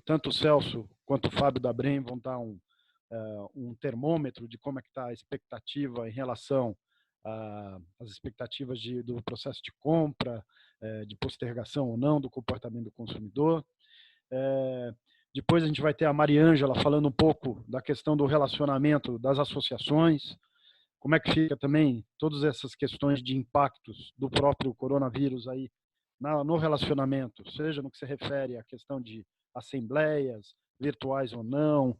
tanto o Celso quanto o Fábio da Brem vão dar um termômetro de como é que está a expectativa em relação às expectativas do processo de compra, de postergação ou não do comportamento do consumidor. Depois a gente vai ter a Mariângela falando um pouco da questão do relacionamento das associações, como é que fica também todas essas questões de impactos do próprio coronavírus aí no relacionamento, seja no que se refere à questão de assembleias, virtuais ou não,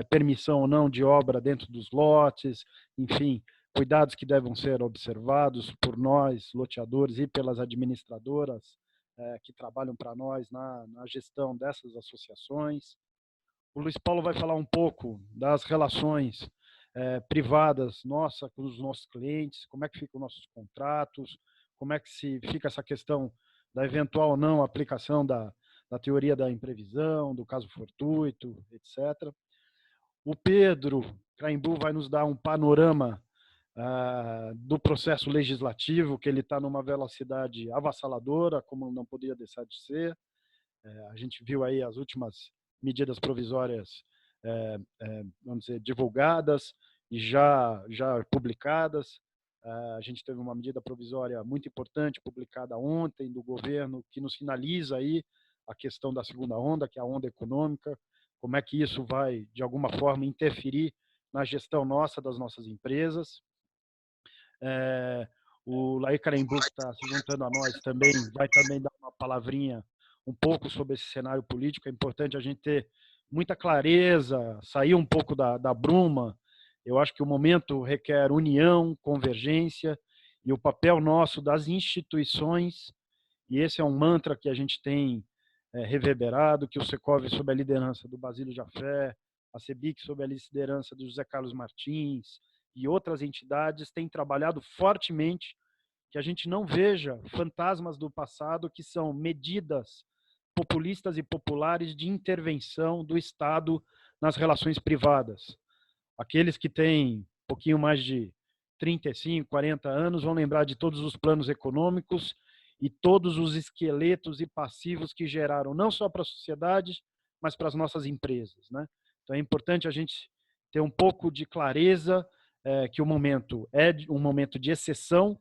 permissão ou não de obra dentro dos lotes, enfim, cuidados que devem ser observados por nós, loteadores, e pelas administradoras que trabalham para nós na gestão dessas associações. O Luiz Paulo vai falar um pouco das relações privadas nossa com os nossos clientes, como é que ficam os nossos contratos, como é que fica essa questão da eventual ou não aplicação da teoria da imprevisão, do caso fortuito, etc. O Pedro Kraimbu vai nos dar um panorama do processo legislativo, que ele está numa velocidade avassaladora, como não podia deixar de ser. A gente viu aí as últimas medidas provisórias, vamos dizer, divulgadas e já publicadas. A gente teve uma medida provisória muito importante publicada ontem do governo, que nos sinaliza aí a questão da segunda onda, que é a onda econômica, como é que isso vai, de alguma forma, interferir na gestão nossa, das nossas empresas. O Laí Carambu, que está se juntando a nós, também vai dar uma palavrinha um pouco sobre esse cenário político. É importante a gente ter muita clareza, sair um pouco da bruma. Eu acho que o momento requer união, convergência, e o papel nosso das instituições, e esse é um mantra que a gente tem reverberado, que o Secov, sob a liderança do Basílio Jafé, a CEBIC, sob a liderança do José Carlos Martins, e outras entidades, têm trabalhado fortemente que a gente não veja fantasmas do passado, que são medidas populistas e populares de intervenção do Estado nas relações privadas. Aqueles que têm um pouquinho mais de 35, 40 anos vão lembrar de todos os planos econômicos e todos os esqueletos e passivos que geraram, não só para a sociedade, mas para as nossas empresas, né? Então é importante a gente ter um pouco de clareza que o momento é um momento de exceção,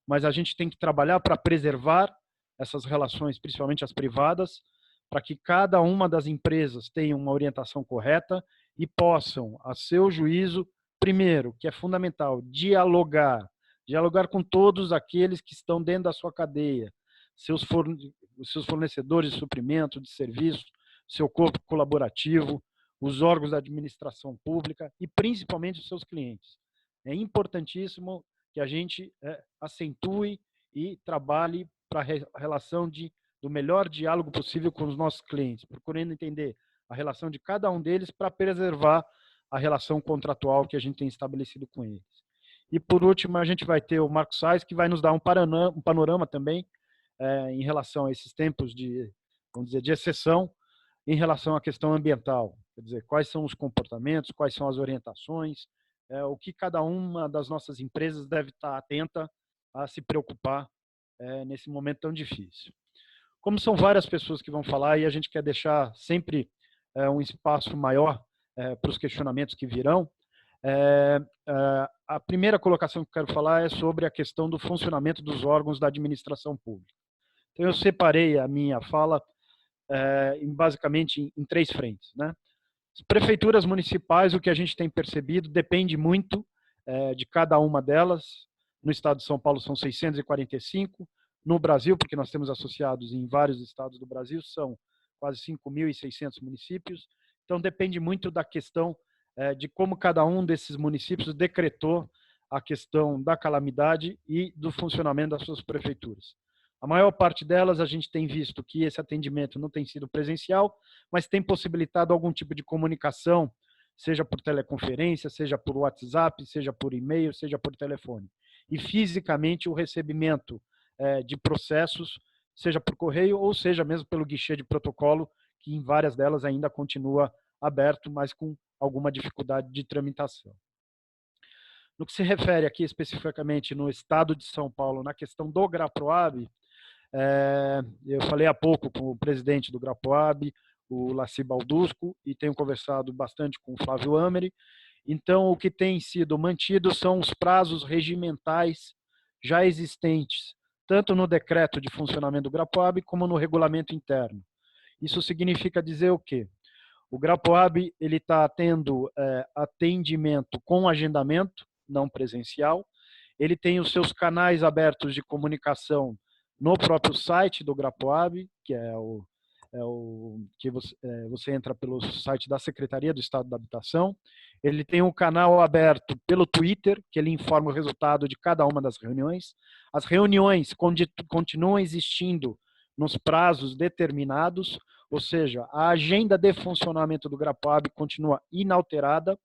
mas a gente tem que trabalhar para preservar essas relações, principalmente as privadas, para que cada uma das empresas tenha uma orientação correta e possam, a seu juízo, primeiro, que é fundamental, dialogar com todos aqueles que estão dentro da sua cadeia, seus fornecedores de suprimento, de serviço, seu corpo colaborativo, os órgãos da administração pública e principalmente os seus clientes. É importantíssimo que a gente acentue e trabalhe para a relação do melhor diálogo possível com os nossos clientes, procurando entender a relação de cada um deles para preservar a relação contratual que a gente tem estabelecido com eles. E, por último, a gente vai ter o Marcos Sais, que vai nos dar um panorama também em relação a esses tempos vamos dizer, de exceção, em relação à questão ambiental. Quer dizer, quais são os comportamentos, quais são as orientações, o que cada uma das nossas empresas deve estar atenta a se preocupar nesse momento tão difícil. Como são várias pessoas que vão falar e a gente quer deixar sempre um espaço maior para os questionamentos que virão, a primeira colocação que eu quero falar é sobre a questão do funcionamento dos órgãos da administração pública. Então, eu separei a minha fala basicamente em três frentes, né? As prefeituras municipais, o que a gente tem percebido, depende muito de cada uma delas. No estado de São Paulo são 645, no Brasil, porque nós temos associados em vários estados do Brasil, são quase 5.600 municípios. Então, depende muito da questão de como cada um desses municípios decretou a questão da calamidade e do funcionamento das suas prefeituras. A maior parte delas, a gente tem visto que esse atendimento não tem sido presencial, mas tem possibilitado algum tipo de comunicação, seja por teleconferência, seja por WhatsApp, seja por e-mail, seja por telefone. E fisicamente o recebimento de processos, seja por correio ou seja mesmo pelo guichê de protocolo, que em várias delas ainda continua aberto, mas com alguma dificuldade de tramitação. No que se refere aqui especificamente no estado de São Paulo, na questão do GRAPROAB, eu falei há pouco com o presidente do GRAPROAB, o Laci Baldusco e tenho conversado bastante com o Flávio Ameri. Então, o que tem sido mantido são os prazos regimentais já existentes, tanto no decreto de funcionamento do Grapoab como no regulamento interno. Isso significa dizer o quê? O Grapoab está tendo atendimento com agendamento, não presencial. Ele tem os seus canais abertos de comunicação no próprio site do Grapoab, que é o que você entra pelo site da Secretaria do Estado da Habitação. Ele tem um canal aberto pelo Twitter, que ele informa o resultado de cada uma das reuniões. As reuniões continuam existindo nos prazos determinados, ou seja, a agenda de funcionamento do Grapoab continua inalterada.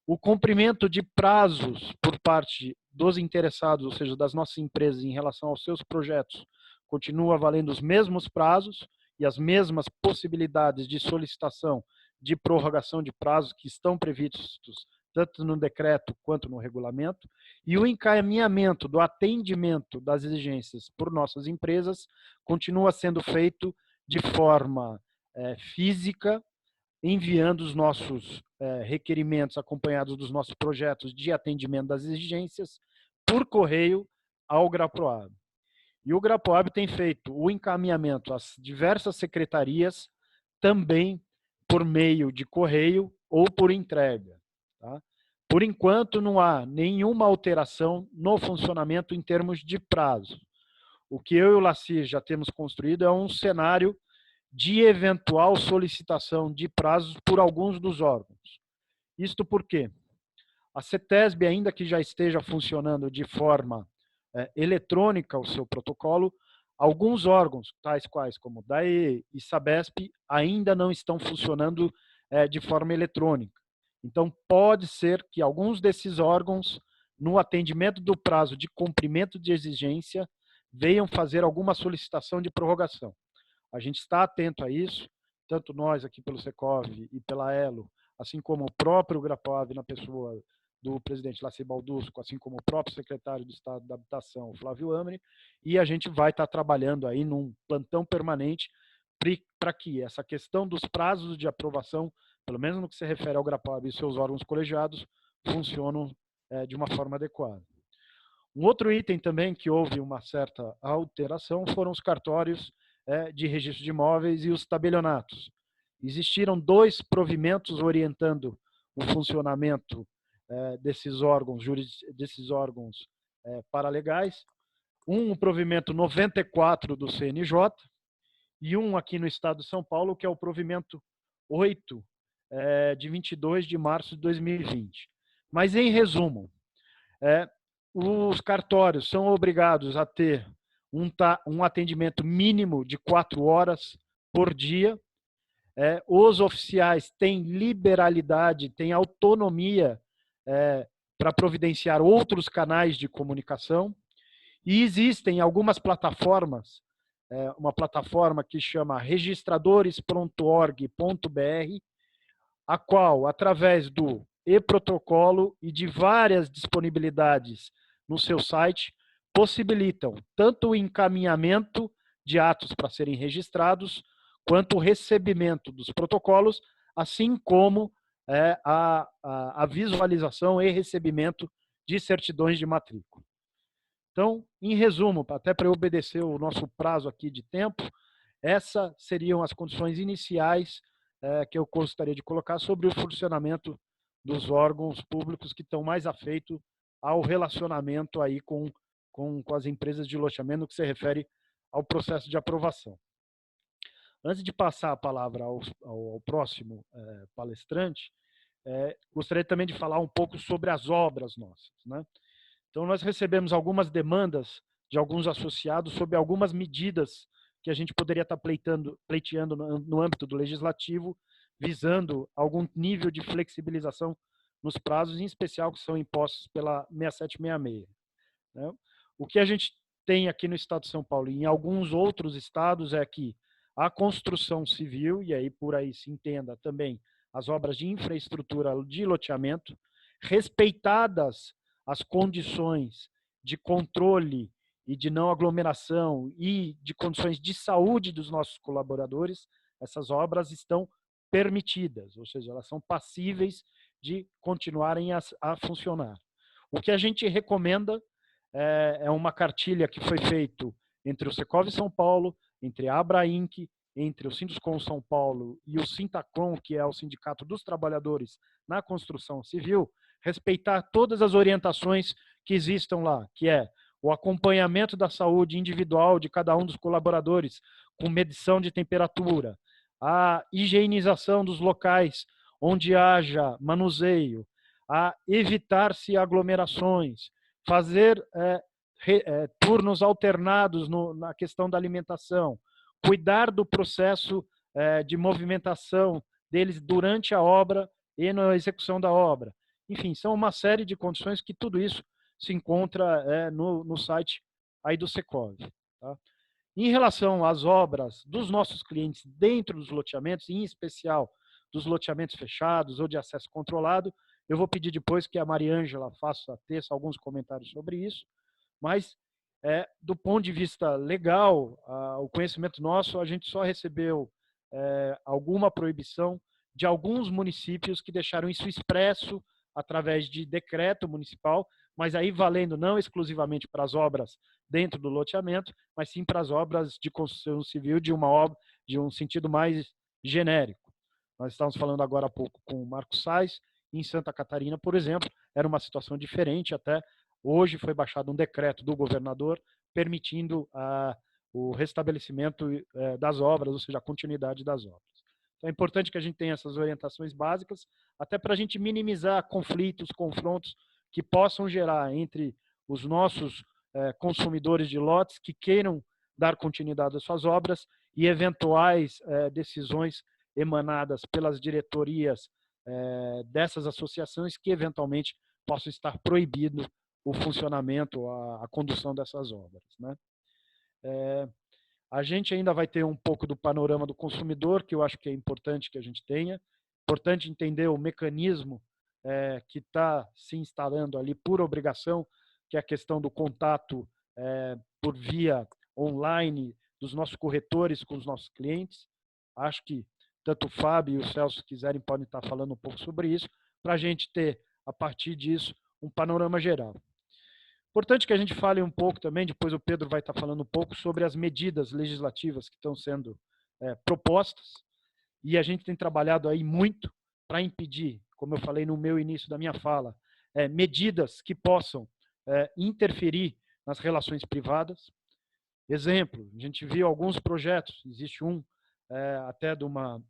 O cumprimento de prazos por parte dos interessados, ou seja, das nossas empresas em relação aos seus projetos, continua valendo os mesmos prazos e as mesmas possibilidades de solicitação de prorrogação de prazos que estão previstos tanto no decreto quanto no regulamento, e o encaminhamento do atendimento das exigências por nossas empresas continua sendo feito de forma física, enviando os nossos requerimentos acompanhados dos nossos projetos de atendimento das exigências por correio ao Grapoab. E o Grapoab tem feito o encaminhamento às diversas secretarias também por meio de correio ou por entrega. Tá? Por enquanto, não há nenhuma alteração no funcionamento em termos de prazo. O que eu e o Laci já temos construído é um cenário de eventual solicitação de prazos por alguns dos órgãos. Isto por quê? A CETESB, ainda que já esteja funcionando de forma eletrônica o seu protocolo, alguns órgãos, tais quais como DAE e SABESP, ainda não estão funcionando de forma eletrônica. Então, pode ser que alguns desses órgãos, no atendimento do prazo de cumprimento de exigência, venham fazer alguma solicitação de prorrogação. A gente está atento a isso, tanto nós aqui pelo Secov e pela Elo, assim como o próprio Grapoab na pessoa do presidente Laci Baldusco, assim como o próprio secretário do Estado da Habitação, o Flávio Ameri, e a gente vai estar trabalhando aí num plantão permanente para que essa questão dos prazos de aprovação, pelo menos no que se refere ao Grapoab e seus órgãos colegiados, funcionem de uma forma adequada. Um outro item também que houve uma certa alteração foram os cartórios de registro de imóveis e os tabelionatos. Existiram 2 provimentos orientando o funcionamento desses órgãos paralegais. O provimento 94 do CNJ e um aqui no estado de São Paulo, que é o provimento 8 de 22 de março de 2020. Mas, em resumo, os cartórios são obrigados a ter um atendimento mínimo de 4 horas por dia. Os oficiais têm liberalidade, têm autonomia para providenciar outros canais de comunicação. E existem algumas plataformas, uma plataforma que chama registradores.org.br, a qual, através do e-protocolo e de várias disponibilidades no seu site, possibilitam tanto o encaminhamento de atos para serem registrados, quanto o recebimento dos protocolos, assim como a visualização e recebimento de certidões de matrícula. Então, em resumo, até para obedecer o nosso prazo aqui de tempo, essas seriam as condições iniciais que eu gostaria de colocar sobre o funcionamento dos órgãos públicos que estão mais afeitos ao relacionamento aí com as empresas de loteamento, no que se refere ao processo de aprovação. Antes de passar a palavra ao próximo palestrante, gostaria também de falar um pouco sobre as obras nossas, né? Então, nós recebemos algumas demandas de alguns associados sobre algumas medidas que a gente poderia estar pleiteando no âmbito do legislativo, visando algum nível de flexibilização nos prazos, em especial que são impostos pela 6766. Né? O que a gente tem aqui no estado de São Paulo e em alguns outros estados é que a construção civil, e aí por aí se entenda também as obras de infraestrutura de loteamento, respeitadas as condições de controle e de não aglomeração e de condições de saúde dos nossos colaboradores, essas obras estão permitidas, ou seja, elas são passíveis de continuarem a funcionar. O que a gente recomenda é uma cartilha que foi feita entre o Secov São Paulo, entre a Abrainc, entre o Sinduscom São Paulo e o Sintacom, que é o Sindicato dos Trabalhadores na Construção Civil, respeitar todas as orientações que existam lá, que é o acompanhamento da saúde individual de cada um dos colaboradores, com medição de temperatura, a higienização dos locais onde haja manuseio, a evitar-se aglomerações, fazer turnos alternados na questão da alimentação, cuidar do processo de movimentação deles durante a obra e na execução da obra. Enfim, são uma série de condições que tudo isso se encontra no site aí do Secov. Tá? Em relação às obras dos nossos clientes dentro dos loteamentos, em especial dos loteamentos fechados ou de acesso controlado, eu vou pedir depois que a Mariângela faça alguns comentários sobre isso, mas do ponto de vista legal, o conhecimento nosso, a gente só recebeu alguma proibição de alguns municípios que deixaram isso expresso através de decreto municipal, mas aí valendo não exclusivamente para as obras dentro do loteamento, mas sim para as obras de construção civil de um sentido mais genérico. Nós estávamos falando agora há pouco com o Marcos Sais, em Santa Catarina, por exemplo, era uma situação diferente, até hoje foi baixado um decreto do governador permitindo o restabelecimento das obras, ou seja, a continuidade das obras. Então é importante que a gente tenha essas orientações básicas, até para a gente minimizar conflitos, confrontos que possam gerar entre os nossos consumidores de lotes que queiram dar continuidade às suas obras e eventuais decisões emanadas pelas diretorias dessas associações que eventualmente possam estar proibido o funcionamento, a condução dessas obras. Né? A gente ainda vai ter um pouco do panorama do consumidor, que eu acho que é importante que a gente tenha. Importante entender o mecanismo que está se instalando ali por obrigação, que é a questão do contato por via online dos nossos corretores com os nossos clientes. Acho que tanto o Fábio e o Celso, se quiserem, podem estar falando um pouco sobre isso, para a gente ter, a partir disso, um panorama geral. Importante que a gente fale um pouco também, depois o Pedro vai estar falando um pouco sobre as medidas legislativas que estão sendo propostas, e a gente tem trabalhado aí muito para impedir, como eu falei no meu início da minha fala, medidas que possam interferir nas relações privadas. Exemplo, a gente viu alguns projetos, existe um até de uma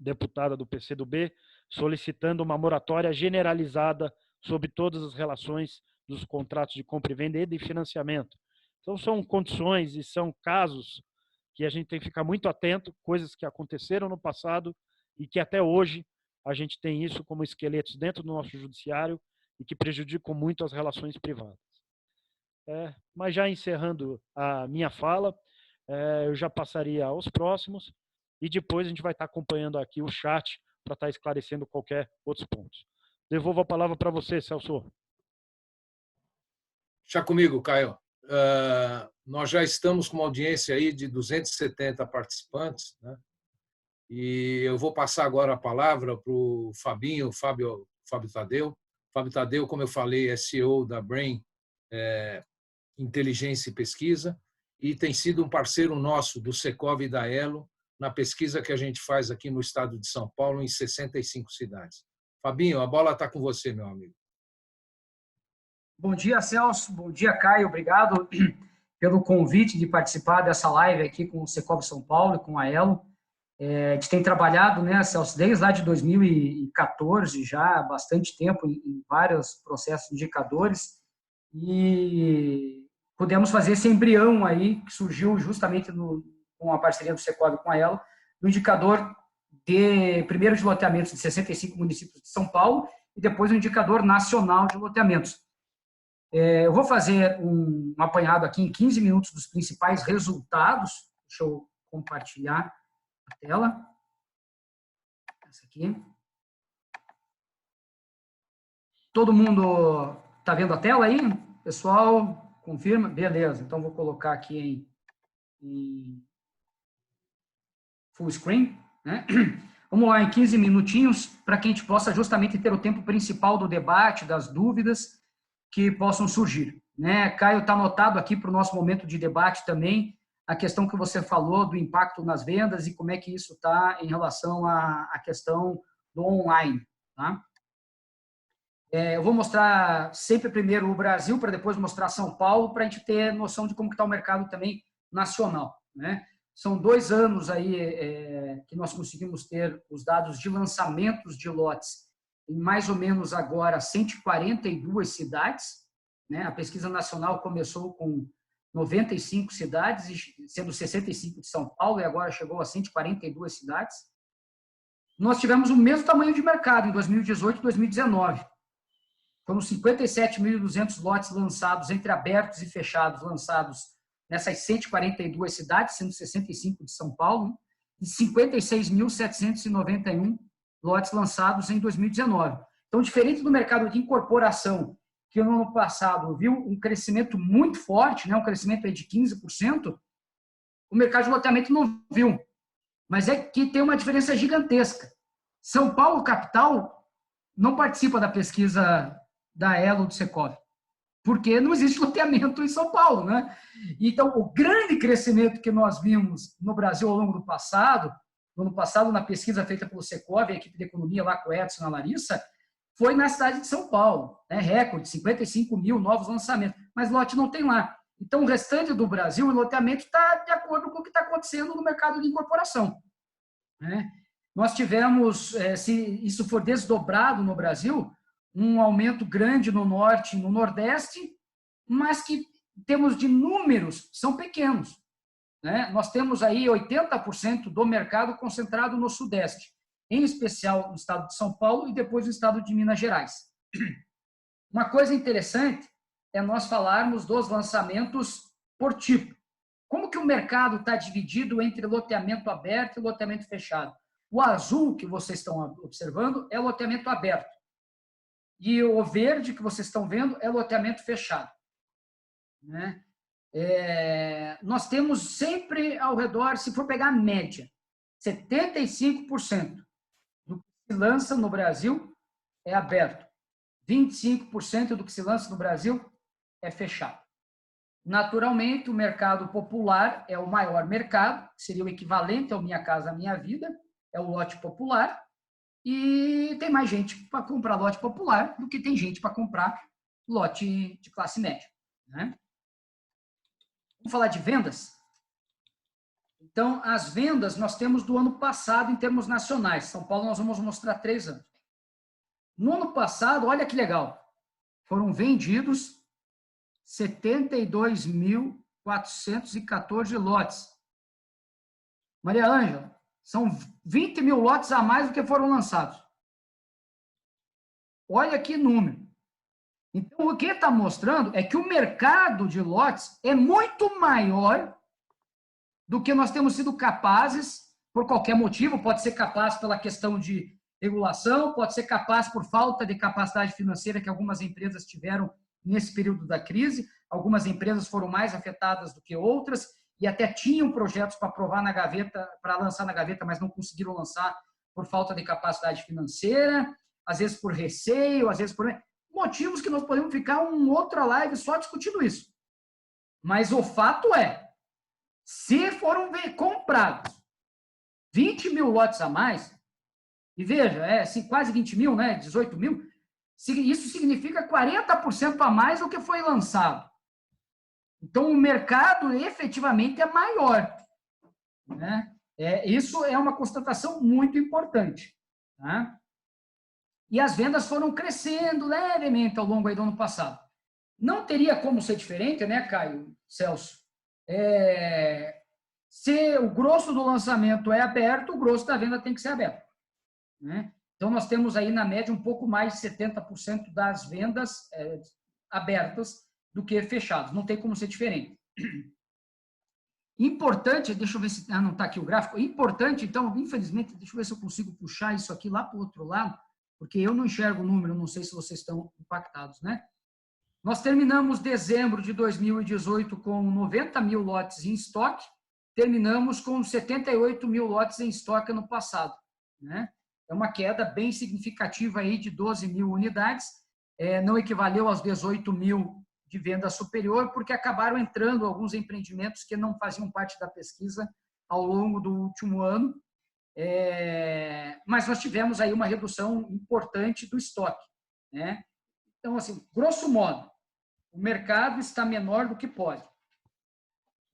deputada do PCdoB, solicitando uma moratória generalizada sobre todas as relações dos contratos de compra e venda e de financiamento. Então, são condições e são casos que a gente tem que ficar muito atento, coisas que aconteceram no passado e que até hoje a gente tem isso como esqueletos dentro do nosso judiciário e que prejudicam muito as relações privadas. Mas já encerrando a minha fala, eu já passaria aos próximos e depois a gente vai estar acompanhando aqui o chat para estar esclarecendo qualquer outros pontos. Devolvo a palavra para você, Celso. Já comigo, Caio. Nós já estamos com uma audiência aí de 270 participantes, né? E eu vou passar agora a palavra para o Fábio Tadeu. Fábio Tadeu, como eu falei, é CEO da Brain Inteligência e Pesquisa e tem sido um parceiro nosso do Secov e da Elo na pesquisa que a gente faz aqui no estado de São Paulo, em 65 cidades. Fabinho, a bola está com você, meu amigo. Bom dia, Celso. Bom dia, Caio. Obrigado pelo convite de participar dessa live aqui com o Secov São Paulo e com a Elo. A gente tem trabalhado, né, Celso, desde lá de 2014, já há bastante tempo, em vários processos indicadores, e pudemos fazer esse embrião aí, que surgiu justamente com a parceria do Secov com a Elo, no indicador primeiro de loteamentos de 65 municípios de São Paulo e depois o indicador nacional de loteamentos. Eu vou fazer um apanhado aqui em 15 minutos dos principais resultados. Deixa eu compartilhar a tela. Essa aqui. Todo mundo está vendo a tela aí? Pessoal, confirma? Beleza. Então, vou colocar aqui em full screen, né? Vamos lá, em 15 minutinhos, para que a gente possa justamente ter o tempo principal do debate, das dúvidas que possam surgir, né? Caio, está anotado aqui para o nosso momento de debate também, a questão que você falou do impacto nas vendas e como é que isso está em relação à questão do online, tá? Eu vou mostrar sempre primeiro o Brasil, para depois mostrar São Paulo, para a gente ter noção de como está o mercado também nacional, né? São 2 anos aí que nós conseguimos ter os dados de lançamentos de lotes em mais ou menos agora 142 cidades, né? A pesquisa nacional começou com 95 cidades, sendo 65 de São Paulo, e agora chegou a 142 cidades. Nós tivemos o mesmo tamanho de mercado em 2018 e 2019. Foram 57.200 lotes lançados, entre abertos e fechados, lançados nessas 142 cidades, sendo 65 de São Paulo, e 56.791 lotes lançados em 2019. Então, diferente do mercado de incorporação, que no ano passado viu um crescimento muito forte, né, um crescimento aí de 15%, o mercado de loteamento não viu. Mas é que tem uma diferença gigantesca. São Paulo, capital, não participa da pesquisa da Elo do Secovi, porque não existe loteamento em São Paulo, né? Então, o grande crescimento que nós vimos no Brasil ao longo do ano passado, na pesquisa feita pelo Secovi, a equipe de economia lá com o Edson e a Larissa, foi na cidade de São Paulo, né? Recorde, 55 mil novos lançamentos, mas lote não tem lá. Então, o restante do Brasil, o loteamento está de acordo com o que está acontecendo no mercado de incorporação, né? Nós tivemos, se isso for desdobrado no Brasil, um aumento grande no norte e no nordeste, mas que, em termos de números, são pequenos, né? Nós temos aí 80% do mercado concentrado no sudeste, em especial no estado de São Paulo e depois no estado de Minas Gerais. Uma coisa interessante é nós falarmos dos lançamentos por tipo. Como que o mercado está dividido entre loteamento aberto e loteamento fechado? O azul que vocês estão observando é loteamento aberto. E o verde que vocês estão vendo é loteamento fechado, né? Nós temos sempre ao redor, se for pegar a média, 75% do que se lança no Brasil é aberto. 25% do que se lança no Brasil é fechado. Naturalmente, o mercado popular é o maior mercado, seria o equivalente ao Minha Casa Minha Vida, é o lote popular, e tem mais gente para comprar lote popular do que tem gente para comprar lote de classe média, né? Vamos falar de vendas? Então, as vendas nós temos do ano passado em termos nacionais. São Paulo nós vamos mostrar 3 anos. No ano passado, olha que legal, foram vendidos 72.414 lotes. Maria Ângela, são 20 mil lotes a mais do que foram lançados. Olha que número. Então, o que está mostrando é que o mercado de lotes é muito maior do que nós temos sido capazes, por qualquer motivo, pode ser capaz pela questão de regulação, pode ser capaz por falta de capacidade financeira que algumas empresas tiveram nesse período da crise. Algumas empresas foram mais afetadas do que outras e até tinham projetos para aprovar na gaveta, para lançar na gaveta, mas não conseguiram lançar por falta de capacidade financeira, às vezes por receio, às vezes por motivos que nós podemos ficar uma outra live só discutindo isso. Mas o fato é, se foram comprados 20 mil lotes a mais, e veja, quase 20 mil, né, 18 mil, isso significa 40% a mais do que foi lançado. Então, o mercado efetivamente é maior, né? Isso é uma constatação muito importante, tá? E as vendas foram crescendo levemente ao longo aí do ano passado. Não teria como ser diferente, né, Caio, Celso? Se o grosso do lançamento é aberto, o grosso da venda tem que ser aberto, né? Então, nós temos aí, na média, um pouco mais de 70% das vendas abertas do que fechadas. Não tem como ser diferente. Importante, deixa eu ver se... não está aqui o gráfico. Importante, então, infelizmente, deixa eu ver se eu consigo puxar isso aqui lá para o outro lado, porque eu não enxergo o número, não sei se vocês estão impactados, né? Nós terminamos dezembro de 2018 com 90 mil lotes em estoque, terminamos com 78 mil lotes em estoque no passado, né? É uma queda bem significativa aí de 12 mil unidades, não equivaleu aos 18 mil de venda superior, porque acabaram entrando alguns empreendimentos que não faziam parte da pesquisa ao longo do último ano, mas nós tivemos aí uma redução importante do estoque, né? Então, assim, grosso modo, o mercado está menor do que pode.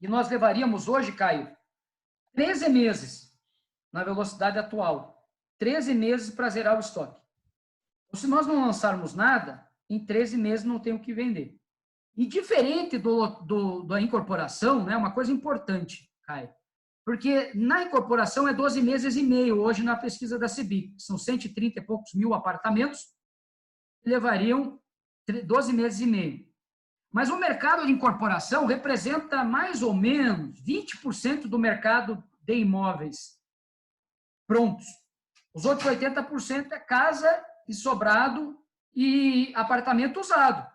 E nós levaríamos hoje, Caio, 13 meses na velocidade atual, 13 meses para zerar o estoque. Então, se nós não lançarmos nada, em 13 meses não tem o que vender. E diferente da incorporação, né, uma coisa importante, Caio, porque na incorporação é 12 meses e meio, hoje na pesquisa da CBIC, são 130 e poucos mil apartamentos, levariam 12 meses e meio. Mas o mercado de incorporação representa mais ou menos 20% do mercado de imóveis prontos. Os outros 80% é casa e sobrado e apartamento usado.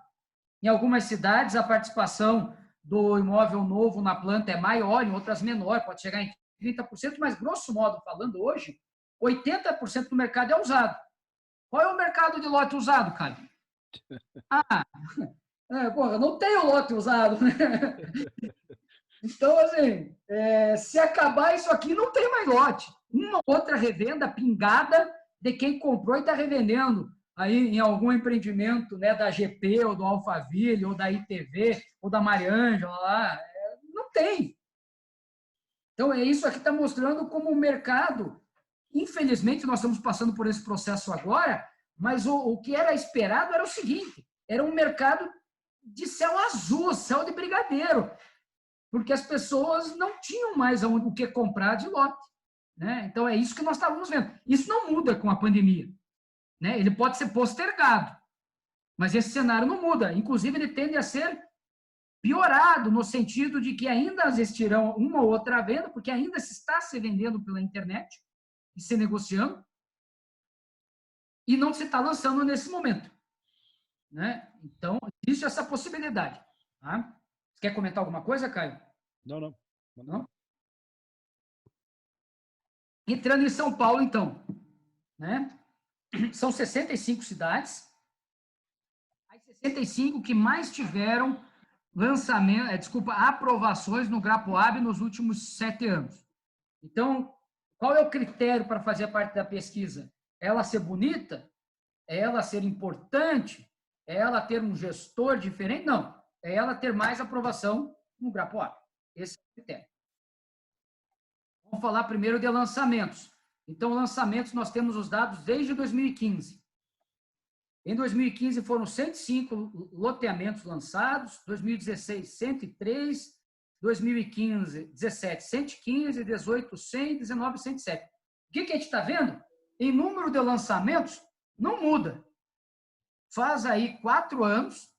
Em algumas cidades, a participação do imóvel novo na planta é maior, em outras menor, pode chegar em 30%, mas, grosso modo falando hoje, 80% do mercado é usado. Qual é o mercado de lote usado, Caio? Porra, não tem o lote usado. Então, assim, se acabar isso aqui, não tem mais lote. Uma outra revenda pingada de quem comprou e está revendendo aí em algum empreendimento, né, da GP, ou do Alphaville, ou da ITV, ou da Mariângela lá. Não tem. Então, isso aqui está mostrando como o mercado, infelizmente, nós estamos passando por esse processo agora, mas o que era esperado era o seguinte, era um mercado de céu azul, céu de brigadeiro, porque as pessoas não tinham mais o que comprar de lote, né? Então, é isso que nós estávamos vendo. Isso não muda com a pandemia, né? Ele pode ser postergado, mas esse cenário não muda. Inclusive, ele tende a ser piorado, no sentido de que ainda existirão uma ou outra venda, porque ainda se está se vendendo pela internet e se negociando, e não se está lançando nesse momento, né? Então, existe essa possibilidade. Tá? Você quer comentar alguma coisa, Caio? Não. Entrando em São Paulo, então, né? São 65 cidades, as 65 que mais tiveram aprovações no GraPoAB nos últimos 7 anos. Então, qual é o critério para fazer parte da pesquisa? Ela ser bonita? É ela ser importante? É ela ter um gestor diferente? Não. É ela ter mais aprovação no GraPoAB. Esse é o critério. Vamos falar primeiro de lançamentos. Então, lançamentos, nós temos os dados desde 2015. Em 2015, foram 105 loteamentos lançados, 2016, 103, 2015, 17, 115, 18, 100, 19, 107. O que a gente está vendo? Em número de lançamentos, não muda. Faz aí 4 anos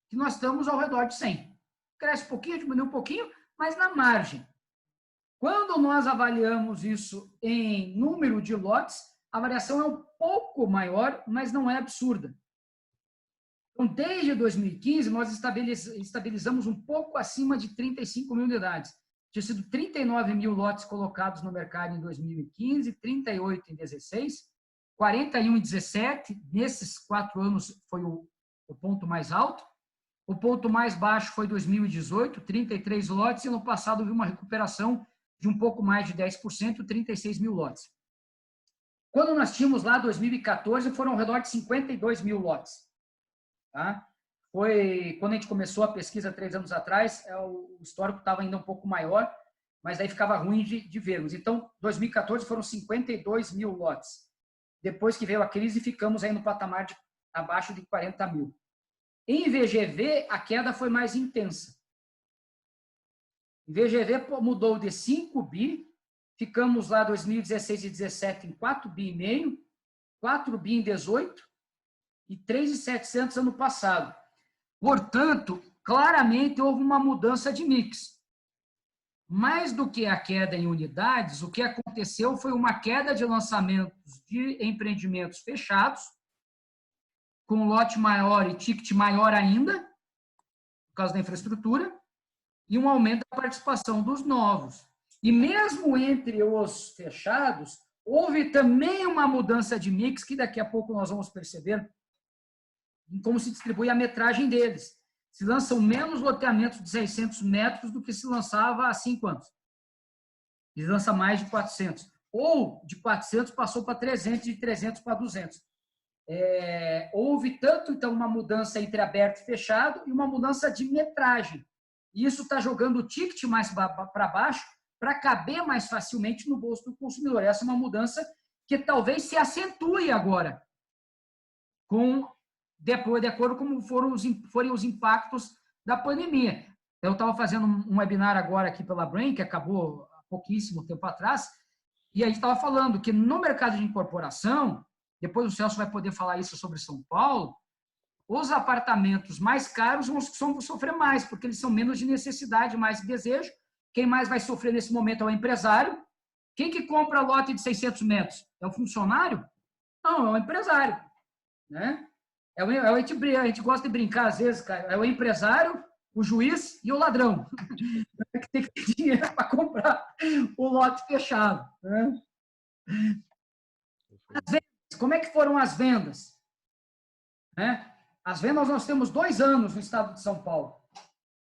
que nós estamos ao redor de 100. Cresce um pouquinho, diminui um pouquinho, mas na margem. Quando nós avaliamos isso em número de lotes, a variação é um pouco maior, mas não é absurda. Então, desde 2015, nós estabilizamos um pouco acima de 35 mil unidades. Tinha sido 39 mil lotes colocados no mercado em 2015, 38 em 16, 41 em 17. Nesses 4 anos foi o ponto mais alto. O ponto mais baixo foi 2018, 33 lotes, e no passado houve uma recuperação de um pouco mais de 10%, 36 mil lotes. Quando nós tínhamos lá 2014, foram ao redor de 52 mil lotes. Tá? Foi quando a gente começou a pesquisa 3 anos atrás, o histórico estava ainda um pouco maior, mas aí ficava ruim de vermos. Então, 2014 foram 52 mil lotes. Depois que veio a crise, ficamos aí no patamar de abaixo de 40 mil. Em VGV, a queda foi mais intensa. Em VGV mudou de 5 bi, ficamos lá 2016 e 2017 em 4 bi e meio, 4 bi em 18 e 3.700 ano passado. Portanto, claramente houve uma mudança de mix. Mais do que a queda em unidades, o que aconteceu foi uma queda de lançamentos de empreendimentos fechados, com lote maior e ticket maior ainda, por causa da infraestrutura, e um aumento da participação dos novos. E mesmo entre os fechados, houve também uma mudança de mix, que daqui a pouco nós vamos perceber em como se distribui a metragem deles. Se lançam menos loteamentos de 600 metros do que se lançava há 5 anos. E lança mais de 400. Ou de 400 passou para 300, de 300 para 200. Houve tanto, então, uma mudança entre aberto e fechado e uma mudança de metragem. E isso está jogando o ticket mais para baixo para caber mais facilmente no bolso do consumidor. Essa é uma mudança que talvez se acentue agora, de acordo com como forem os impactos da pandemia. Eu estava fazendo um webinar agora aqui pela Brain, que acabou há pouquíssimo tempo atrás, e a gente estava falando que no mercado de incorporação, depois o Celso vai poder falar isso sobre São Paulo, os apartamentos mais caros vão sofrer mais, porque eles são menos de necessidade, mais de desejo. Quem mais vai sofrer nesse momento é o empresário. Quem que compra lote de 600 metros? É o funcionário? Não, é o empresário. Né? A gente gosta de brincar às vezes, cara, é o empresário, o juiz e o ladrão. Que tem que ter dinheiro para comprar o lote fechado. Né? As vendas, como é que foram as vendas? Né? As vendas, nós temos 2 anos no estado de São Paulo.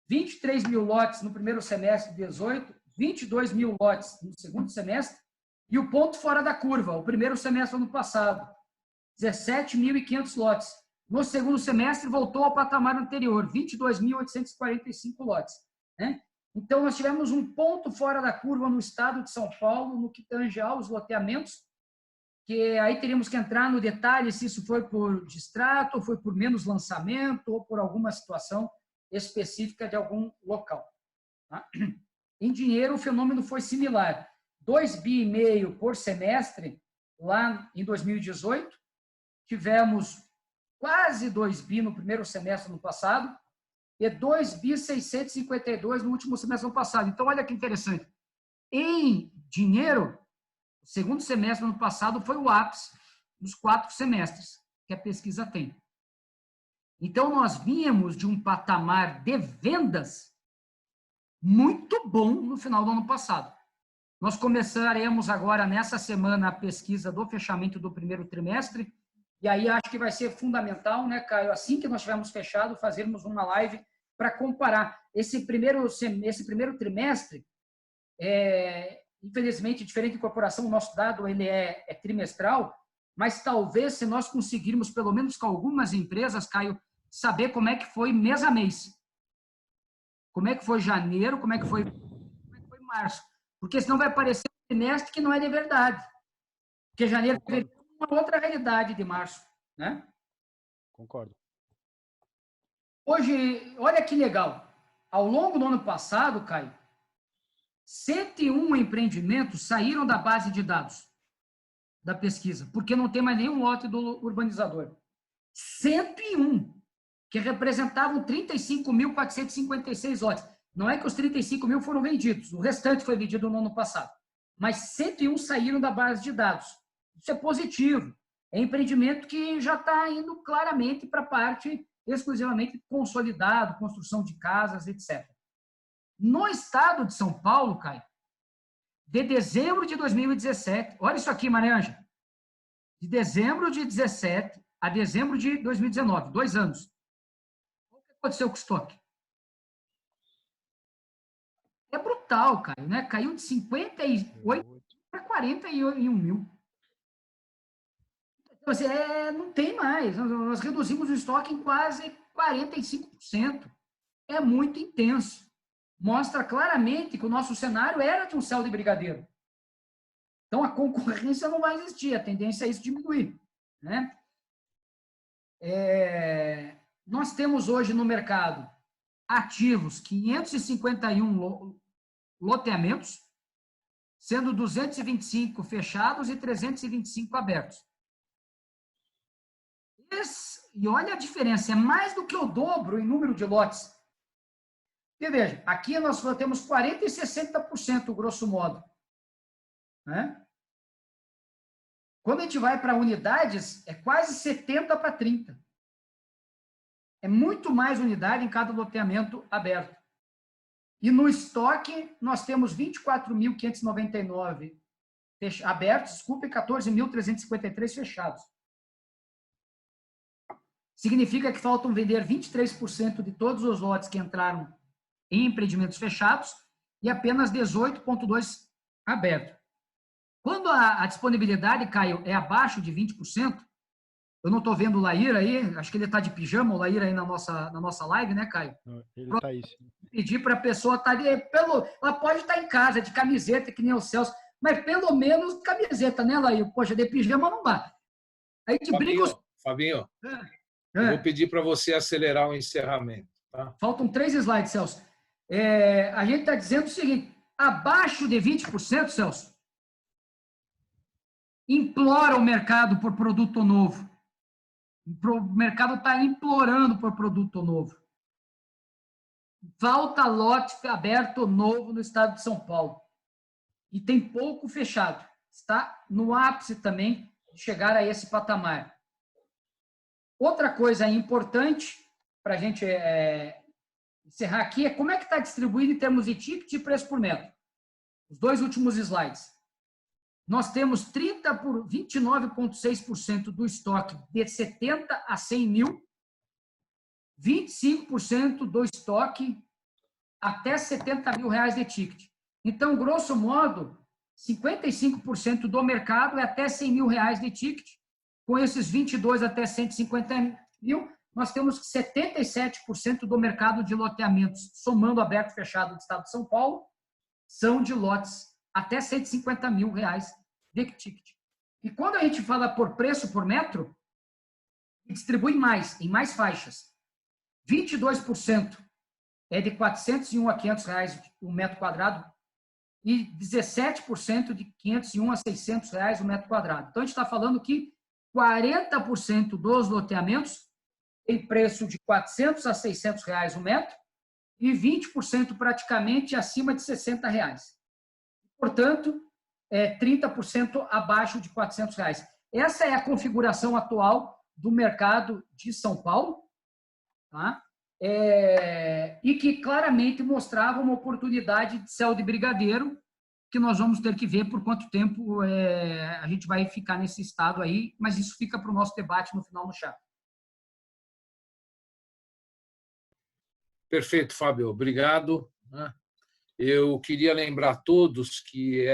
23 mil lotes no primeiro semestre de 18, 22 mil lotes no segundo semestre, e o ponto fora da curva, o primeiro semestre do ano passado, 17.500 lotes. No segundo semestre, voltou ao patamar anterior, 22.845 lotes. Né? Então, nós tivemos um ponto fora da curva no estado de São Paulo, no que tange aos loteamentos, que aí teríamos que entrar no detalhe se isso foi por distrato, ou foi por menos lançamento, ou por alguma situação específica de algum local. Tá? Em dinheiro, o fenômeno foi similar. 2,5 bi por semestre, lá em 2018. Tivemos quase 2 bi no primeiro semestre no passado e 2,652 bi no último semestre no passado. Então, olha que interessante. Em dinheiro, o segundo semestre do ano passado foi o ápice dos 4 semestres que a pesquisa tem. Então, nós vínhamos de um patamar de vendas muito bom no final do ano passado. Nós começaremos agora, nessa semana, a pesquisa do fechamento do primeiro trimestre, e aí acho que vai ser fundamental, né, Caio, assim que nós tivermos fechado, fazermos uma live para comparar. Esse primeiro trimestre, infelizmente, diferente de incorporação, o nosso dado ele é trimestral, mas talvez, se nós conseguirmos, pelo menos com algumas empresas, Caio, saber como é que foi mês a mês. Como é que foi janeiro, como é que foi março. Porque senão vai parecer um trimestre que não é de verdade. Porque janeiro é uma outra realidade de março. Né? Concordo. Hoje, olha que legal. Ao longo do ano passado, Caio, 101 empreendimentos saíram da base de dados da pesquisa, porque não tem mais nenhum lote do urbanizador. 101, que representavam 35.456 lotes. Não é que os 35 mil foram vendidos, o restante foi vendido no ano passado. Mas 101 saíram da base de dados. Isso é positivo. É empreendimento que já está indo claramente para a parte exclusivamente consolidado, construção de casas, etc. No estado de São Paulo, Caio, de dezembro de 2017, olha isso aqui, Maria Ângela, de dezembro de 2017 a dezembro de 2019, 2 anos. O que aconteceu com o estoque? É brutal, Caio, né? Caiu de 58 para 41 mil. Então, assim, não tem mais. Nós reduzimos o estoque em quase 45%. É muito intenso. Mostra claramente que o nosso cenário era de um céu de brigadeiro. Então, a concorrência não vai existir. A tendência é isso diminuir. Né? Nós temos hoje no mercado ativos 551 loteamentos, sendo 225 fechados e 325 abertos. E olha a diferença, é mais do que o dobro em número de lotes. E veja, aqui nós temos 40% e 60%, grosso modo. Né? Quando a gente vai para unidades, é quase 70 para 30. É muito mais unidade em cada loteamento aberto. E no estoque, nós temos 24.599 abertos, desculpa, e 14.353 fechados. Significa que faltam vender 23% de todos os lotes que entraram em empreendimentos fechados e apenas 18,2% aberto. Quando a disponibilidade, Caio, é abaixo de 20%, eu não estou vendo o Laíra aí, acho que ele está de pijama, o Laíra aí na nossa live, né, Caio? Ele está aí, sim. Pedir para a pessoa estar ela pode estar em casa, de camiseta, que nem o Celso, mas pelo menos camiseta, né, Laíra? Poxa, de pijama não dá. Aí te briga os... Fabinho, eu vou pedir para você acelerar o encerramento. Tá? Faltam 3 slides, Celso. A gente está dizendo o seguinte, abaixo de 20%, Celso, implora o mercado por produto novo. O mercado está implorando por produto novo. Falta lote aberto novo no estado de São Paulo. E tem pouco fechado. Está no ápice também de chegar a esse patamar. Outra coisa importante para a gente encerrar aqui é como é que está distribuído em termos de ticket e preço por metro. Os 2 últimos slides. Nós temos 29,6% do estoque de 70 a 100 mil, 25% do estoque até 70 mil reais de ticket. Então, grosso modo, 55% do mercado é até 100 mil reais de ticket. Com esses 22 até 150 mil, nós temos 77% do mercado de loteamentos, somando aberto e fechado do estado de São Paulo, são de lotes até 150 mil reais de ticket. E quando a gente fala por preço por metro, distribui mais, em mais faixas. 22% é de 401 a 500 reais o metro quadrado e 17% de 501 a 600 reais o metro quadrado. Então, a gente está falando que 40% dos loteamentos tem preço de 400 a 600 reais o metro e 20% praticamente acima de 60 reais. Portanto, 30% abaixo de 400 reais. Essa é a configuração atual do mercado de São Paulo, tá? E que claramente mostrava uma oportunidade de céu de brigadeiro, que nós vamos ter que ver por quanto tempo a gente vai ficar nesse estado aí, mas isso fica para o nosso debate no final do chá. Perfeito, Fábio, obrigado. Eu queria lembrar a todos que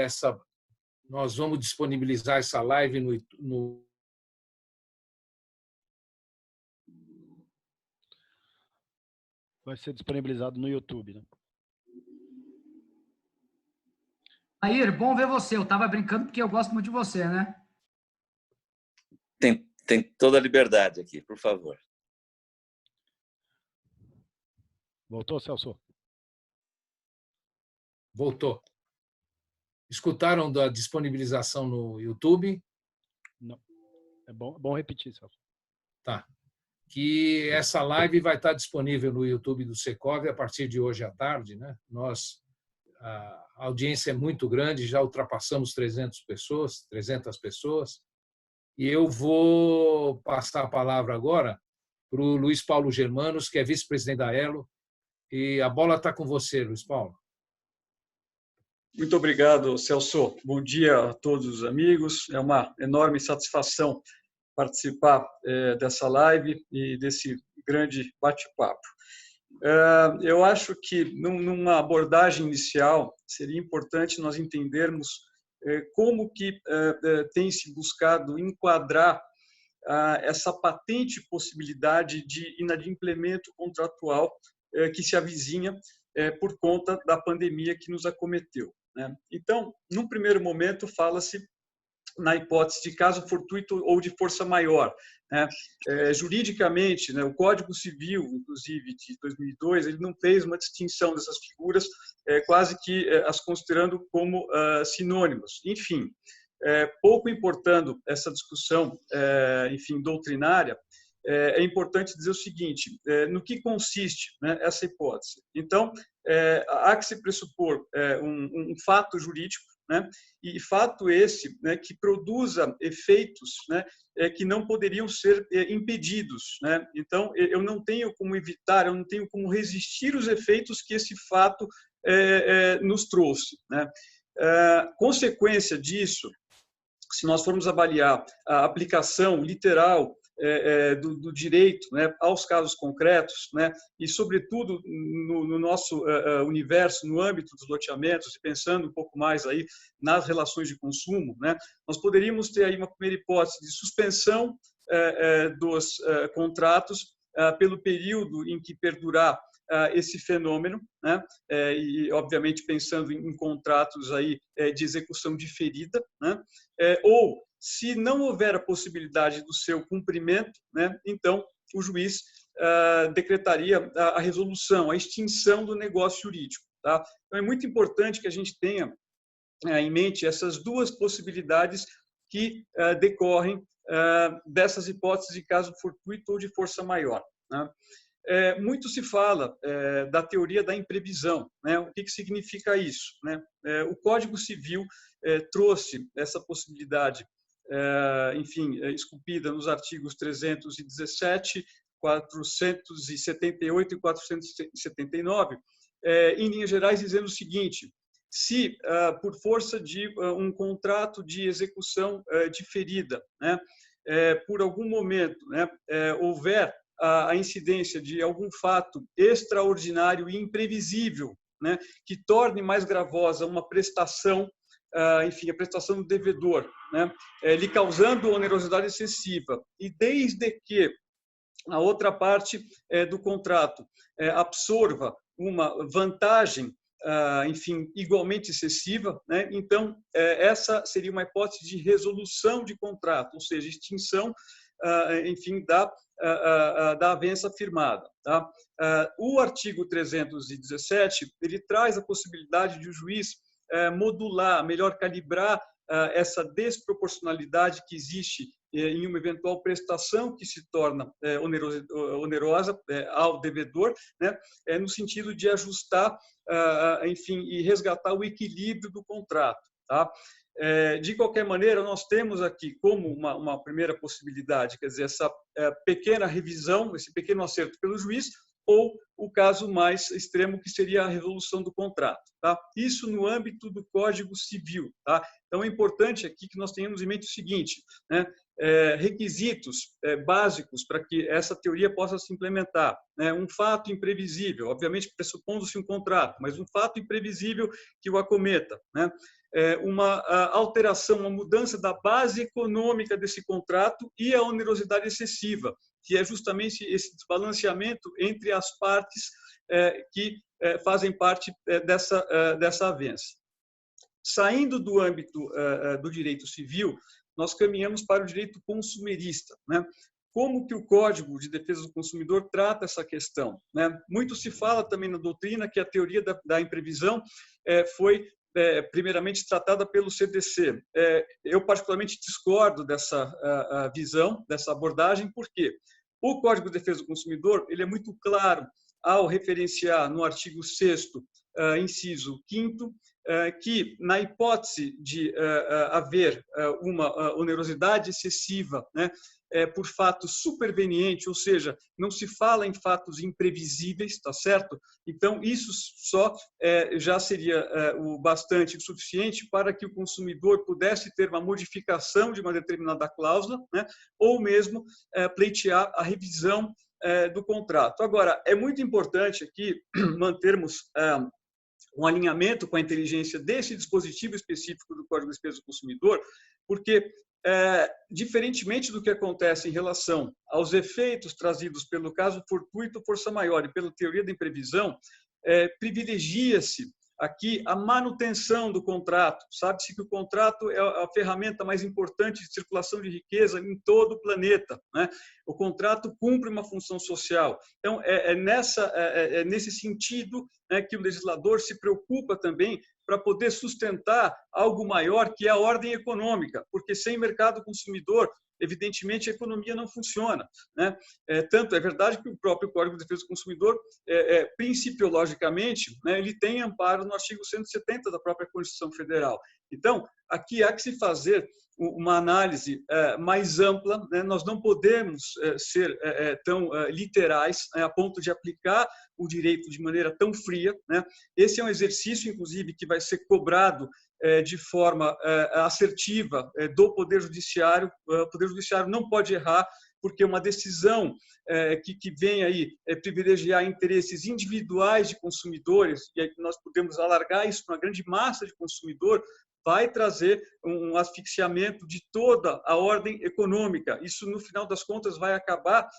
nós vamos disponibilizar essa live no Vai ser disponibilizado no YouTube, né? Air, bom ver você. Eu estava brincando porque eu gosto muito de você, né? Tem toda a liberdade aqui, por favor. Voltou, Celso? Voltou. Escutaram da disponibilização no YouTube? Não. É bom repetir, Celso. Tá. Que essa live vai estar disponível no YouTube do Secovi a partir de hoje à tarde, né? A audiência é muito grande, já ultrapassamos 300 pessoas, e eu vou passar a palavra agora para o Luiz Paulo Germanos, que é vice-presidente da Elo, e a bola está com você, Luiz Paulo. Muito obrigado, Celso. Bom dia a todos os amigos. É uma enorme satisfação participar dessa live e desse grande bate-papo. Eu acho que, numa abordagem inicial, seria importante nós entendermos como que tem se buscado enquadrar essa patente possibilidade de inadimplemento contratual que se avizinha por conta da pandemia que nos acometeu. Então, num primeiro momento, fala-se na hipótese de caso fortuito ou de força maior. Juridicamente, o Código Civil, inclusive, de 2002, ele não fez uma distinção dessas figuras, quase que as considerando como sinônimos. Enfim, pouco importando essa discussão, enfim, doutrinária, é importante dizer o seguinte: no que consiste essa hipótese? Então, há que se pressupor um fato jurídico, e fato esse que produza efeitos que não poderiam ser impedidos. Então, eu não tenho como evitar, eu não tenho como resistir os efeitos que esse fato nos trouxe, né? Consequência disso, se nós formos avaliar a aplicação literal do direito, né, aos casos concretos, né, e, sobretudo, no nosso universo, no âmbito dos loteamentos, e pensando um pouco mais aí nas relações de consumo, né, nós poderíamos ter aí uma primeira hipótese de suspensão dos contratos pelo período em que perdurar esse fenômeno, né, e, obviamente, pensando em contratos aí de execução diferida, né, ou, se não houver a possibilidade do seu cumprimento, né, então o juiz decretaria a resolução, a extinção do negócio jurídico. Tá? Então, é muito importante que a gente tenha em mente essas duas possibilidades que decorrem dessas hipóteses de caso fortuito ou de força maior. Né? Muito se fala da teoria da imprevisão, né? O que significa isso, né? O Código Civil trouxe essa possibilidade, enfim, esculpida nos artigos 317, 478 e 479, em linhas gerais, dizendo o seguinte: se, por força de um contrato de execução diferida, né, por algum momento, né, houver a incidência de algum fato extraordinário e imprevisível, né, que torne mais gravosa uma prestação, enfim, a prestação do devedor, né, lhe causando onerosidade excessiva, e desde que a outra parte do contrato absorva uma vantagem, enfim, igualmente excessiva, né, então essa seria uma hipótese de resolução de contrato, ou seja, extinção, enfim, da avença firmada. Tá? O artigo 317, ele traz a possibilidade de o juiz modular, melhor calibrar essa desproporcionalidade que existe em uma eventual prestação que se torna onerosa ao devedor, né, no sentido de ajustar, enfim, e resgatar o equilíbrio do contrato. Tá? De qualquer maneira, nós temos aqui como uma primeira possibilidade, quer dizer, essa pequena revisão, esse pequeno acerto pelo juiz, ou o caso mais extremo, que seria a resolução do contrato. Tá? Isso no âmbito do Código Civil. Tá? Então, é importante aqui que nós tenhamos em mente o seguinte, né? Requisitos básicos para que essa teoria possa se implementar. Né? Um fato imprevisível, obviamente pressupondo-se um contrato, mas um fato imprevisível que o acometa. Né? Uma alteração, uma mudança da base econômica desse contrato e a onerosidade excessiva, que é justamente esse desbalanceamento entre as partes que fazem parte dessa avença. Saindo do âmbito do direito civil, nós caminhamos para o direito consumerista. Né? Como que o Código de Defesa do Consumidor trata essa questão? Né? Muito se fala também na doutrina que a teoria da imprevisão foi primeiramente tratada pelo CDC. Eu particularmente discordo dessa visão, dessa abordagem, porque o Código de Defesa do Consumidor ele é muito claro ao referenciar no artigo 6º, inciso 5º, que, na hipótese de haver uma onerosidade excessiva, né, por fato superveniente, ou seja, não se fala em fatos imprevisíveis, tá certo? Então, isso só já seria o bastante, o suficiente para que o consumidor pudesse ter uma modificação de uma determinada cláusula, né, ou mesmo pleitear a revisão do contrato. Agora, é muito importante aqui mantermos um alinhamento com a inteligência desse dispositivo específico do Código de Defesa do Consumidor, porque, diferentemente do que acontece em relação aos efeitos trazidos pelo caso fortuito, força maior e pela teoria da imprevisão, privilegia-se aqui a manutenção do contrato. Sabe-se que o contrato é a ferramenta mais importante de circulação de riqueza em todo o planeta. Né? O contrato cumpre uma função social. Então, nesse sentido, né, que o legislador se preocupa também para poder sustentar algo maior, que é a ordem econômica, porque sem mercado consumidor, evidentemente, a economia não funciona. Né? Tanto é verdade que o próprio Código de Defesa do Consumidor, principiologicamente, né, ele tem amparo no artigo 170 da própria Constituição Federal. Então, aqui há que se fazer uma análise mais ampla, né? Nós não podemos ser tão literais, a ponto de aplicar o direito de maneira tão fria, né? Esse é um exercício, inclusive, que vai ser cobrado de forma assertiva do Poder Judiciário. O Poder Judiciário não pode errar, porque uma decisão que vem aí privilegiar interesses individuais de consumidores, e aí nós podemos alargar isso para uma grande massa de consumidor, vai trazer um asfixiamento de toda a ordem econômica. Isso, no final das contas, vai acabar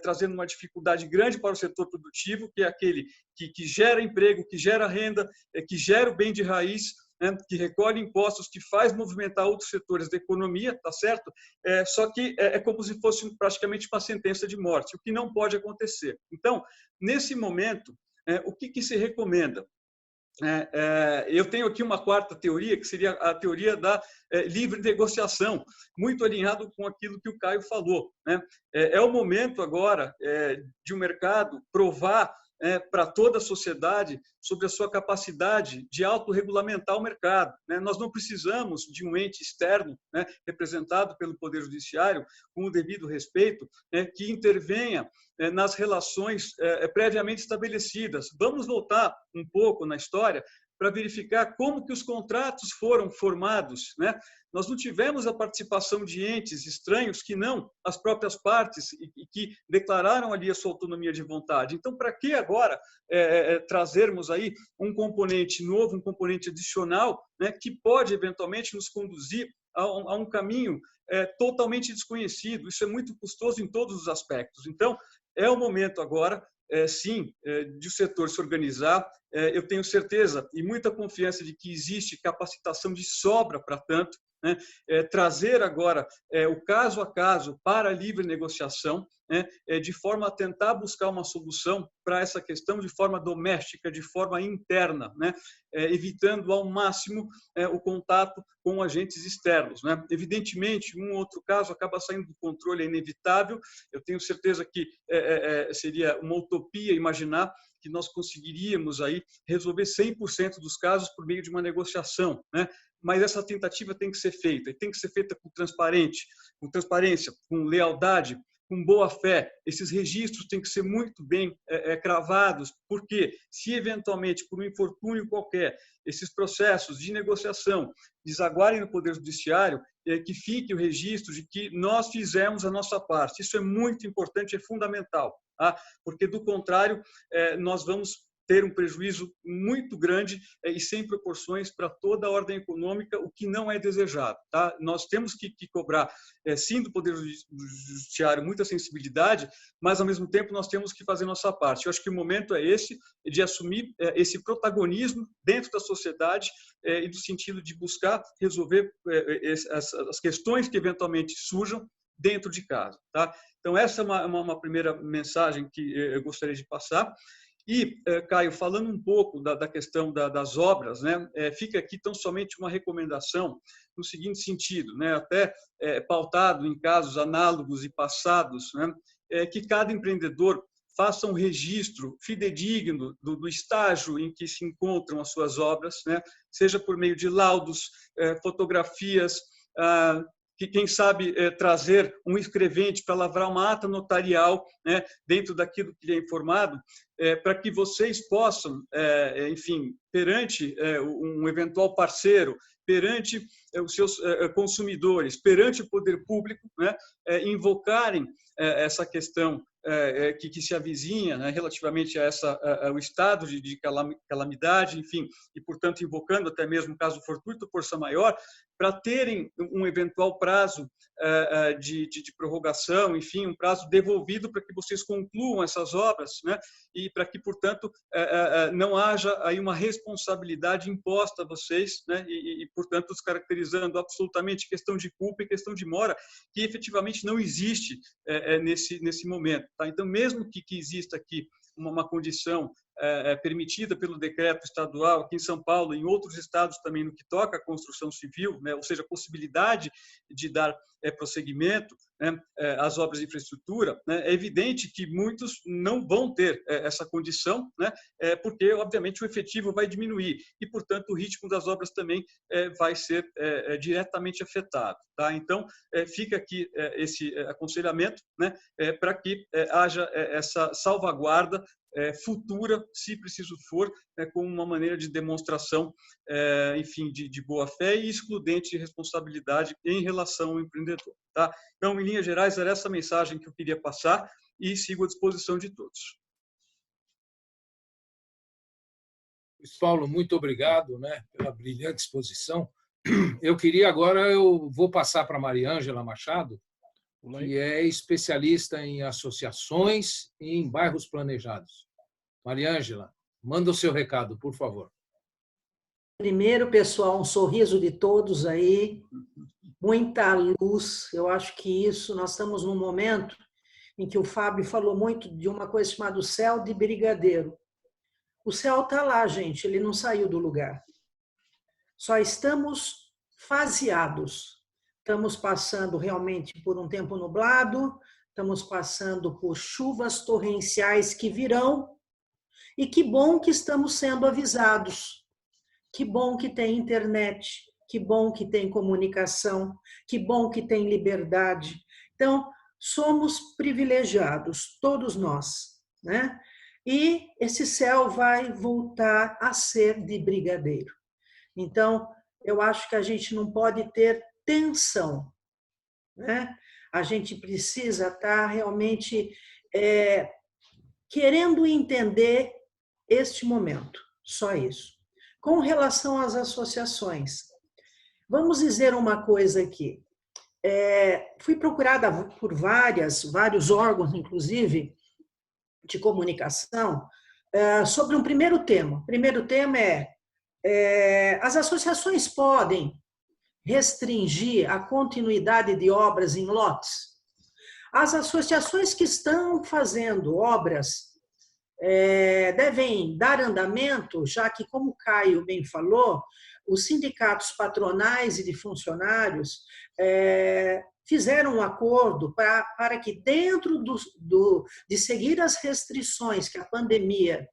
trazendo uma dificuldade grande para o setor produtivo, que é aquele que gera emprego, que gera renda, que gera o bem de raiz, né, que recolhe impostos, que faz movimentar outros setores da economia, tá certo? Só que é como se fosse praticamente uma sentença de morte, o que não pode acontecer. Então, nesse momento, o que se recomenda? Eu tenho aqui uma quarta teoria, que seria a teoria da livre negociação, muito alinhado com aquilo que o Caio falou, né? É o momento agora de um mercado provar para toda a sociedade sobre a sua capacidade de autorregulamentar o mercado, né? Nós não precisamos de um ente externo, né, representado pelo Poder Judiciário, com o devido respeito, que intervenha nas relações previamente estabelecidas. Vamos voltar um pouco na história para verificar como que os contratos foram formados, né? Nós não tivemos a participação de entes estranhos que não as próprias partes e que declararam ali a sua autonomia de vontade. Então, para que agora trazermos aí um componente novo, um componente adicional, né, que pode eventualmente nos conduzir a um caminho totalmente desconhecido? Isso é muito custoso em todos os aspectos. Então, é o momento agora, sim, de o setor se organizar. Eu tenho certeza e muita confiança de que existe capacitação de sobra para tanto, né? Trazer agora o caso a caso para a livre negociação, né? De forma a tentar buscar uma solução para essa questão de forma doméstica, de forma interna, né? Evitando ao máximo o contato com agentes externos, né? Evidentemente, um outro caso acaba saindo do controle, é inevitável. Eu tenho certeza que seria uma utopia imaginar que nós conseguiríamos aí resolver 100% dos casos por meio de uma negociação, né? Mas essa tentativa tem que ser feita, e tem que ser feita com transparência, com lealdade, com boa fé. Esses registros têm que ser muito bem cravados, porque se eventualmente, por um infortúnio qualquer, esses processos de negociação desaguarem no Poder Judiciário, que fique o registro de que nós fizemos a nossa parte. Isso é muito importante, é fundamental, tá? Porque, do contrário, nós vamos ter um prejuízo muito grande e sem proporções para toda a ordem econômica, o que não é desejado, tá? Nós temos que cobrar, sim, do Poder Judiciário muita sensibilidade, mas, ao mesmo tempo, nós temos que fazer nossa parte. Eu acho que o momento é esse, de assumir esse protagonismo dentro da sociedade e do sentido de buscar resolver as questões que eventualmente surjam dentro de casa, tá? Então, essa é uma primeira mensagem que eu gostaria de passar. E, Caio, falando um pouco da questão das obras, né, fica aqui tão somente uma recomendação no seguinte sentido, né, até pautado em casos análogos e passados, né, que cada empreendedor faça um registro fidedigno do estágio em que se encontram as suas obras, né, seja por meio de laudos, fotografias, que, quem sabe, trazer um escrevente para lavrar uma ata notarial, né, dentro daquilo que lhe é informado, para que vocês possam, enfim, perante um eventual parceiro, perante os seus consumidores, perante o poder público, né, invocarem essa questão que se avizinha, né, relativamente ao estado de calamidade, enfim, e, portanto, invocando até mesmo caso fortuito, força maior, para terem um eventual prazo de prorrogação, enfim, um prazo devolvido para que vocês concluam essas obras, né, e para que, portanto, não haja aí uma responsabilidade imposta a vocês, né, e, portanto, descaracterizando absolutamente questão de culpa e questão de mora, que efetivamente não existe nesse momento. Tá? Então, mesmo que exista aqui uma condição permitida pelo decreto estadual aqui em São Paulo, em outros estados também no que toca à construção civil, né, ou seja, a possibilidade de dar prosseguimento, né, às obras de infraestrutura, né, é evidente que muitos não vão ter essa condição, né, porque, obviamente, o efetivo vai diminuir e, portanto, o ritmo das obras também vai ser diretamente afetado. Tá? Então, fica aqui esse aconselhamento, né, para que haja essa salvaguarda futura, se preciso for, como uma maneira de demonstração, enfim, de boa-fé e excludente de responsabilidade em relação ao empreendedor. Tá? Então, em linhas gerais, era essa mensagem que eu queria passar e sigo à disposição de todos. Luiz Paulo, muito obrigado, né, pela brilhante exposição. Eu vou passar para a Maria Ângela Machado, que é especialista em associações e em bairros planejados. Maria Ângela, manda o seu recado, por favor. Primeiro, pessoal, um sorriso de todos aí, muita luz. Eu acho que isso, nós estamos num momento em que o Fábio falou muito de uma coisa chamada o céu de brigadeiro. O céu está lá, gente, ele não saiu do lugar. Só estamos faseados. Estamos passando realmente por um tempo nublado, estamos passando por chuvas torrenciais que virão, e que bom que estamos sendo avisados. Que bom que tem internet, que bom que tem comunicação, que bom que tem liberdade. Então, somos privilegiados, todos nós, né? E esse céu vai voltar a ser de brigadeiro. Então, eu acho que a gente não pode ter tensão, né? A gente precisa estar realmente querendo entender este momento, só isso. Com relação às associações, vamos dizer uma coisa aqui. Fui procurada por vários órgãos, inclusive, de comunicação, sobre um primeiro tema. O primeiro tema as associações podem restringir a continuidade de obras em lotes? As associações que estão fazendo obras devem dar andamento, já que, como o Caio bem falou, os sindicatos patronais e de funcionários fizeram um acordo para que, dentro de seguir as restrições que a pandemia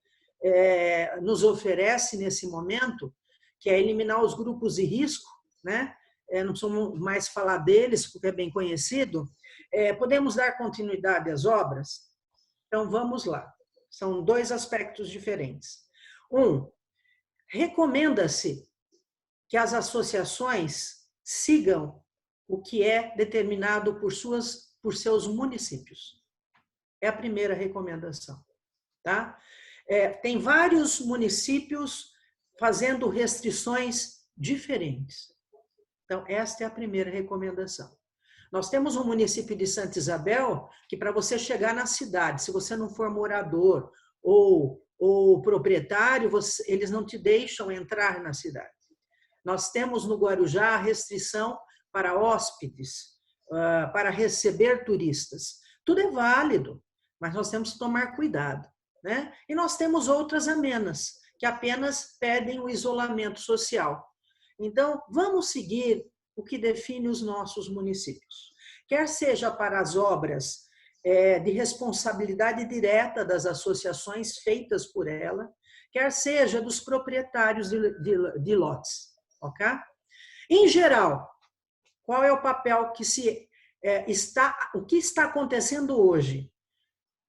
nos oferece nesse momento, que é eliminar os grupos de risco, né? Não precisamos mais falar deles, porque é bem conhecido, podemos dar continuidade às obras? Então, vamos lá. São dois aspectos diferentes. Recomenda-se que as associações sigam o que é determinado por seus municípios. É a primeira recomendação. Tá? Tem vários municípios fazendo restrições diferentes. Então, esta é a primeira recomendação. Nós temos um município de Santa Isabel que, para você chegar na cidade, se você não for morador ou proprietário, eles não te deixam entrar na cidade. Nós temos no Guarujá a restrição para hóspedes, para receber turistas. Tudo é válido, mas nós temos que tomar cuidado, né? E nós temos outras amenas, que apenas pedem o isolamento social. Então, vamos seguir o que define os nossos municípios. Quer seja para as obras de responsabilidade direta das associações feitas por ela, quer seja dos proprietários de lotes. Ok? Em geral, qual é o papel que o que está acontecendo hoje?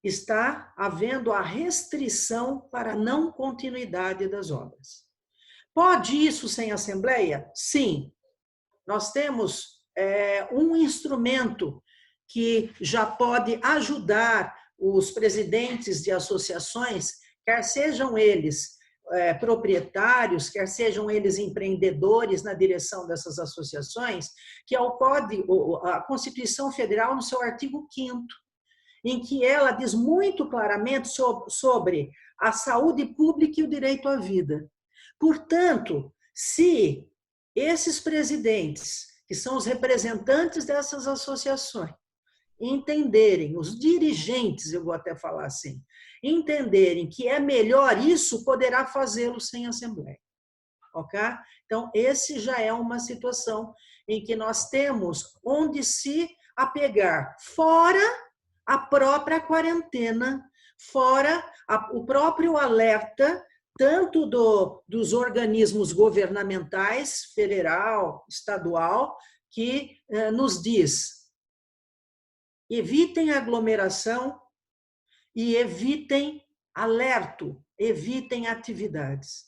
Está havendo a restrição para a não continuidade das obras. Pode isso sem assembleia? Sim. Nós temos um instrumento que já pode ajudar os presidentes de associações, quer sejam eles proprietários, quer sejam eles empreendedores na direção dessas associações, que é a Constituição Federal, no seu artigo 5º, em que ela diz muito claramente sobre a saúde pública e o direito à vida. Portanto, se esses presidentes, que são os representantes dessas associações, entenderem, os dirigentes, eu vou até falar assim, entenderem que é melhor isso, poderá fazê-lo sem assembleia. Ok? Então, esse já é uma situação em que nós temos onde se apegar, fora a própria quarentena, fora o próprio alerta, tanto dos organismos governamentais, federal, estadual, que nos diz: evitem aglomeração e evitem alerto, evitem atividades.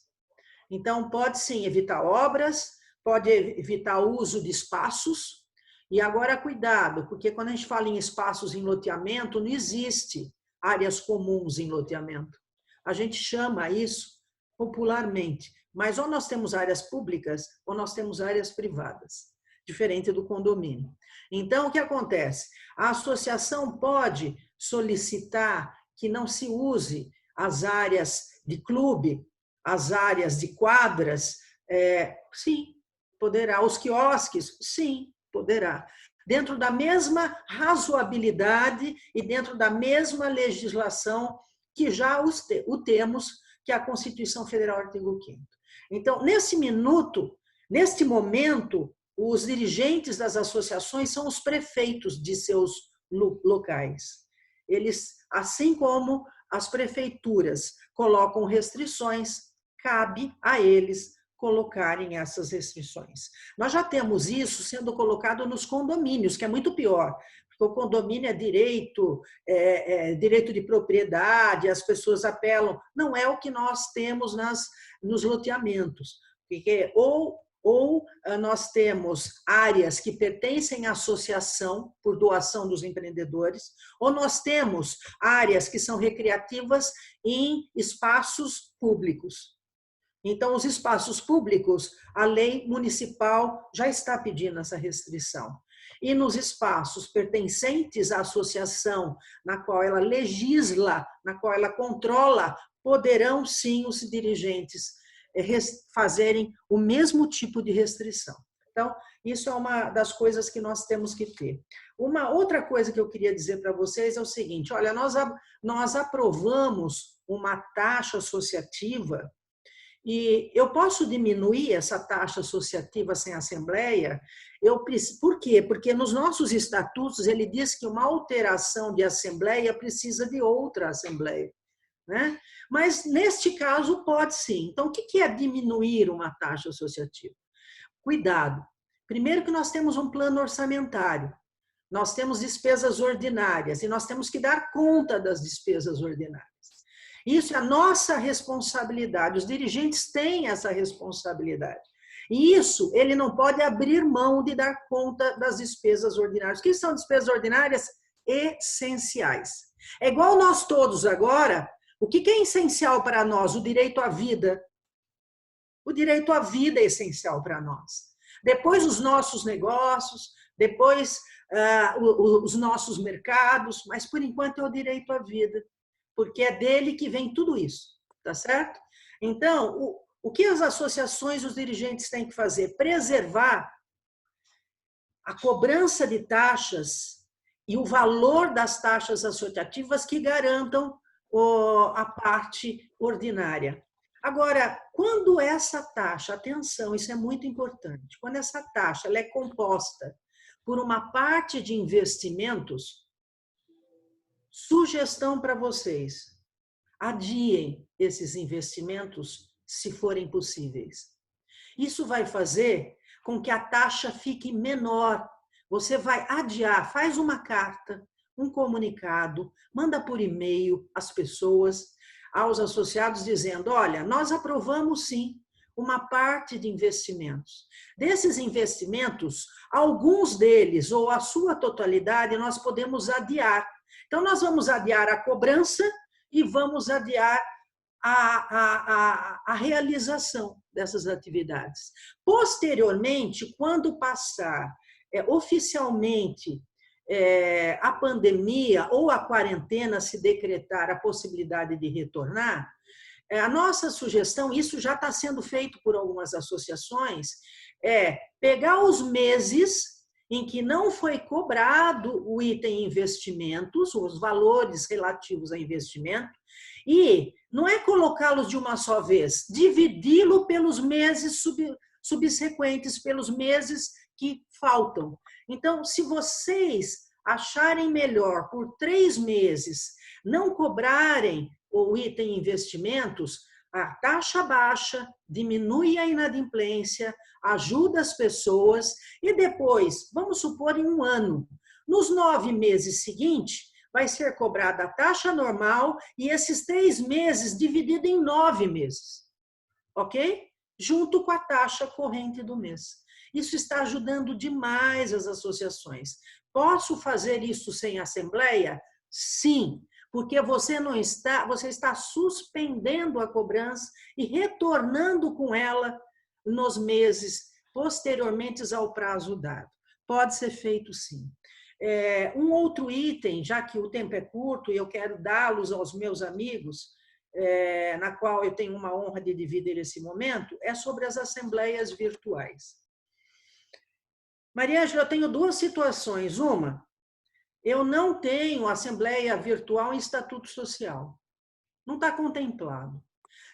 Então, pode sim evitar obras, pode evitar o uso de espaços. E agora, cuidado, porque quando a gente fala em espaços em loteamento, não existe áreas comuns em loteamento. A gente chama isso popularmente, mas ou nós temos áreas públicas ou nós temos áreas privadas, diferente do condomínio. Então, o que acontece? A associação pode solicitar que não se use as áreas de clube, as áreas de quadras, sim, poderá. Os quiosques, sim, poderá. Dentro da mesma razoabilidade e dentro da mesma legislação que já o temos, que é a Constituição Federal, artigo 5º. Então, neste momento, os dirigentes das associações são os prefeitos de seus locais. Eles, assim como as prefeituras colocam restrições, cabe a eles colocarem essas restrições. Nós já temos isso sendo colocado nos condomínios, que é muito pior, porque o condomínio é direito de propriedade, as pessoas apelam. Não é o que nós temos nos loteamentos, porque ou nós temos áreas que pertencem à associação por doação dos empreendedores, ou nós temos áreas que são recreativas em espaços públicos. Então, os espaços públicos, a lei municipal já está pedindo essa restrição. E nos espaços pertencentes à associação, na qual ela legisla, na qual ela controla, poderão sim os dirigentes fazerem o mesmo tipo de restrição. Então, isso é uma das coisas que nós temos que ter. Uma outra coisa que eu queria dizer para vocês é o seguinte: olha, nós aprovamos uma taxa associativa e eu posso diminuir essa taxa associativa sem assembleia? Por quê? Porque nos nossos estatutos ele diz que uma alteração de assembleia precisa de outra assembleia, né? Mas neste caso pode sim. Então, o que é diminuir uma taxa associativa? Cuidado. Primeiro que nós temos um plano orçamentário, nós temos despesas ordinárias e nós temos que dar conta das despesas ordinárias. Isso é a nossa responsabilidade, os dirigentes têm essa responsabilidade. E isso, ele não pode abrir mão de dar conta das despesas ordinárias. O que são despesas ordinárias? Essenciais. É igual nós todos agora, o que é essencial para nós? O direito à vida. O direito à vida é essencial para nós. Depois os nossos negócios, depois os nossos mercados, mas por enquanto é o direito à vida. Porque é dele que vem tudo isso, tá certo? Então, o que as associações, os dirigentes têm que fazer? Preservar a cobrança de taxas e o valor das taxas associativas que garantam a parte ordinária. Agora, quando essa taxa, atenção, isso é muito importante, quando essa taxa ela é composta por uma parte de investimentos, sugestão para vocês: adiem esses investimentos se forem possíveis. Isso vai fazer com que a taxa fique menor. Você vai adiar, faz uma carta, um comunicado, manda por e-mail às pessoas, aos associados, dizendo: olha, nós aprovamos sim uma parte de investimentos. Desses investimentos, alguns deles, ou a sua totalidade, nós podemos adiar. Então, nós vamos adiar a cobrança e vamos adiar a realização dessas atividades. Posteriormente, quando passar oficialmente a pandemia ou a quarentena se decretar a possibilidade de retornar, a nossa sugestão, isso já está sendo feito por algumas associações, é pegar os meses em que não foi cobrado o item investimentos, os valores relativos a investimento, e não é colocá-los de uma só vez, dividi-lo pelos meses subsequentes, pelos meses que faltam. Então, se vocês acharem melhor por 3 meses não cobrarem o item investimentos, a taxa baixa, diminui a inadimplência, ajuda as pessoas e depois, vamos supor, em 1 ano, nos 9 meses seguintes, vai ser cobrada a taxa normal e esses 3 meses dividido em 9 meses, ok? Junto com a taxa corrente do mês. Isso está ajudando demais as associações. Posso fazer isso sem assembleia? Sim, porque você está suspendendo a cobrança e retornando com ela nos meses posteriormente ao prazo dado. Pode ser feito sim. Um outro item, já que o tempo é curto e eu quero dá-los aos meus amigos, na qual eu tenho uma honra de dividir esse momento, é sobre as assembleias virtuais. Maria Ângela, eu tenho 2 situações. Uma, eu não tenho assembleia virtual em estatuto social. Não está contemplado.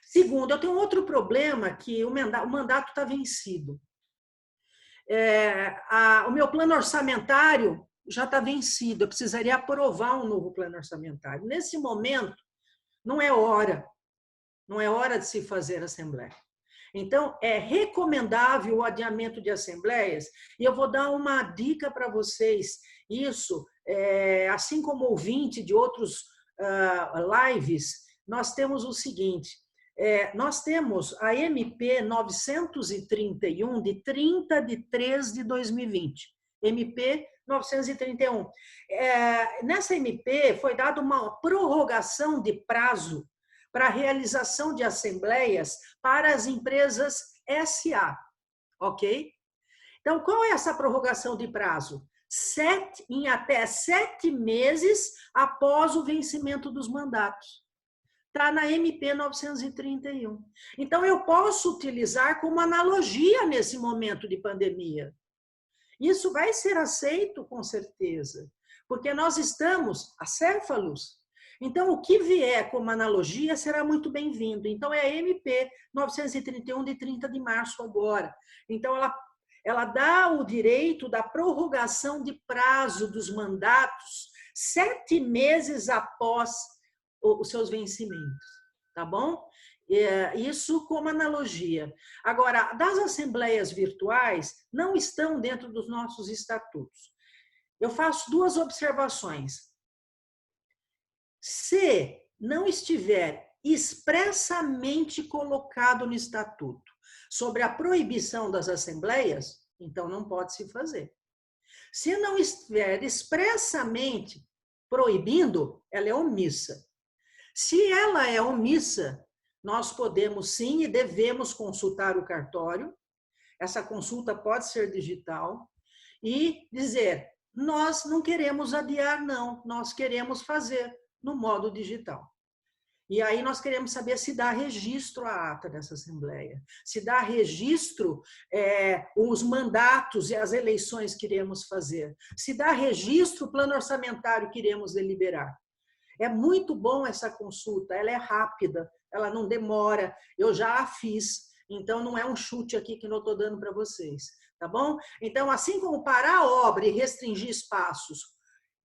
Segundo, eu tenho outro problema, que o mandato está vencido. O meu plano orçamentário já está vencido. Eu precisaria aprovar um novo plano orçamentário. Nesse momento, não é hora. Não é hora de se fazer assembleia. Então, é recomendável o adiamento de assembleias, e eu vou dar uma dica para vocês. Isso, assim como ouvinte de outros lives, nós temos o seguinte, nós temos a MP 931, de 30 de 3 de 2020. MP 931. Nessa MP foi dada uma prorrogação de prazo para a realização de assembleias para as empresas SA, ok? Então, qual é essa prorrogação de prazo? Em até 7 meses após o vencimento dos mandatos. Está na MP 931. Então, eu posso utilizar como analogia nesse momento de pandemia. Isso vai ser aceito, com certeza, porque nós estamos acéfalos. Então, o que vier como analogia será muito bem-vindo. Então, é a MP 931 de 30 de março agora. Então, ela dá o direito da prorrogação de prazo dos mandatos 7 meses após os seus vencimentos, tá bom? Isso como analogia. Agora, das assembleias virtuais não estão dentro dos nossos estatutos. Eu faço 2 observações. Se não estiver expressamente colocado no estatuto sobre a proibição das assembleias, então não pode se fazer. Se não estiver expressamente proibindo, ela é omissa. Se ela é omissa, nós podemos sim e devemos consultar o cartório. Essa consulta pode ser digital e dizer: nós não queremos adiar, não, nós queremos fazer no modo digital. E aí nós queremos saber se dá registro à ata dessa assembleia, se dá registro os mandatos e as eleições que iremos fazer, se dá registro o plano orçamentário que iremos deliberar. É muito bom essa consulta, ela é rápida, ela não demora, eu já a fiz, então não é um chute aqui que eu estou dando para vocês, tá bom? Então, assim como parar a obra e restringir espaços,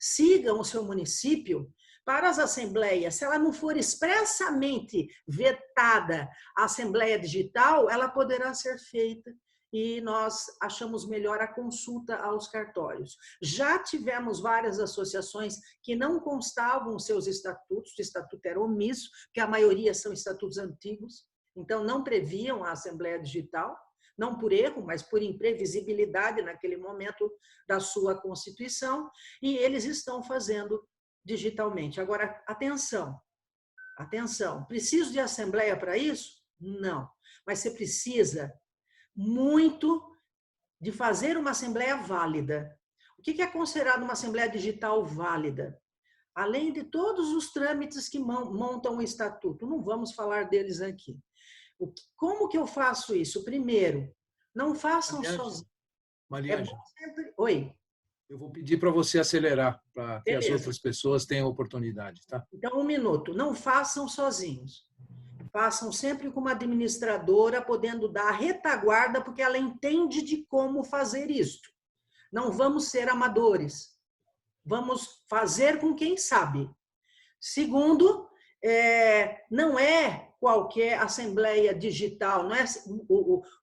sigam o seu município. Para as assembleias, se ela não for expressamente vetada a assembleia digital, ela poderá ser feita e nós achamos melhor a consulta aos cartórios. Já tivemos várias associações que não constavam seus estatutos, o estatuto era omisso, porque a maioria são estatutos antigos, então não previam a assembleia digital, não por erro, mas por imprevisibilidade naquele momento da sua constituição, e eles estão fazendo digitalmente. Agora, atenção, preciso de assembleia para isso? Não, mas você precisa muito de fazer uma assembleia válida. O que é considerado uma assembleia digital válida? Além de todos os trâmites que montam o estatuto, não vamos falar deles aqui. Como que eu faço isso? Primeiro, não façam sozinhos. Maria Ângela, Oi. Eu vou pedir para você acelerar, para que as outras pessoas tenham oportunidade, tá? Então, 1 minuto. Não façam sozinhos. Façam sempre com uma administradora, podendo dar retaguarda, porque ela entende de como fazer isto. Não vamos ser amadores. Vamos fazer com quem sabe. Segundo, não é qualquer assembleia digital, não é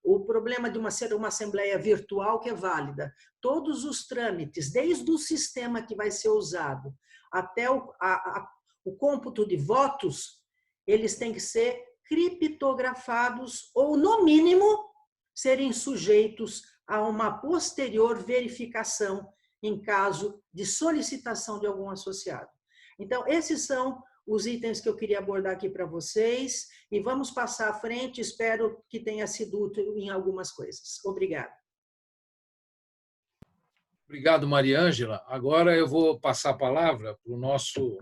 o problema de ser uma assembleia virtual que é válida. Todos os trâmites, desde o sistema que vai ser usado até o cômputo de votos, eles têm que ser criptografados ou, no mínimo, serem sujeitos a uma posterior verificação em caso de solicitação de algum associado. Então, esses são os itens que eu queria abordar aqui para vocês e vamos passar à frente. Espero que tenha sido útil em algumas coisas. Obrigada. Obrigado, Maria Ângela. Agora eu vou passar a palavra para o nosso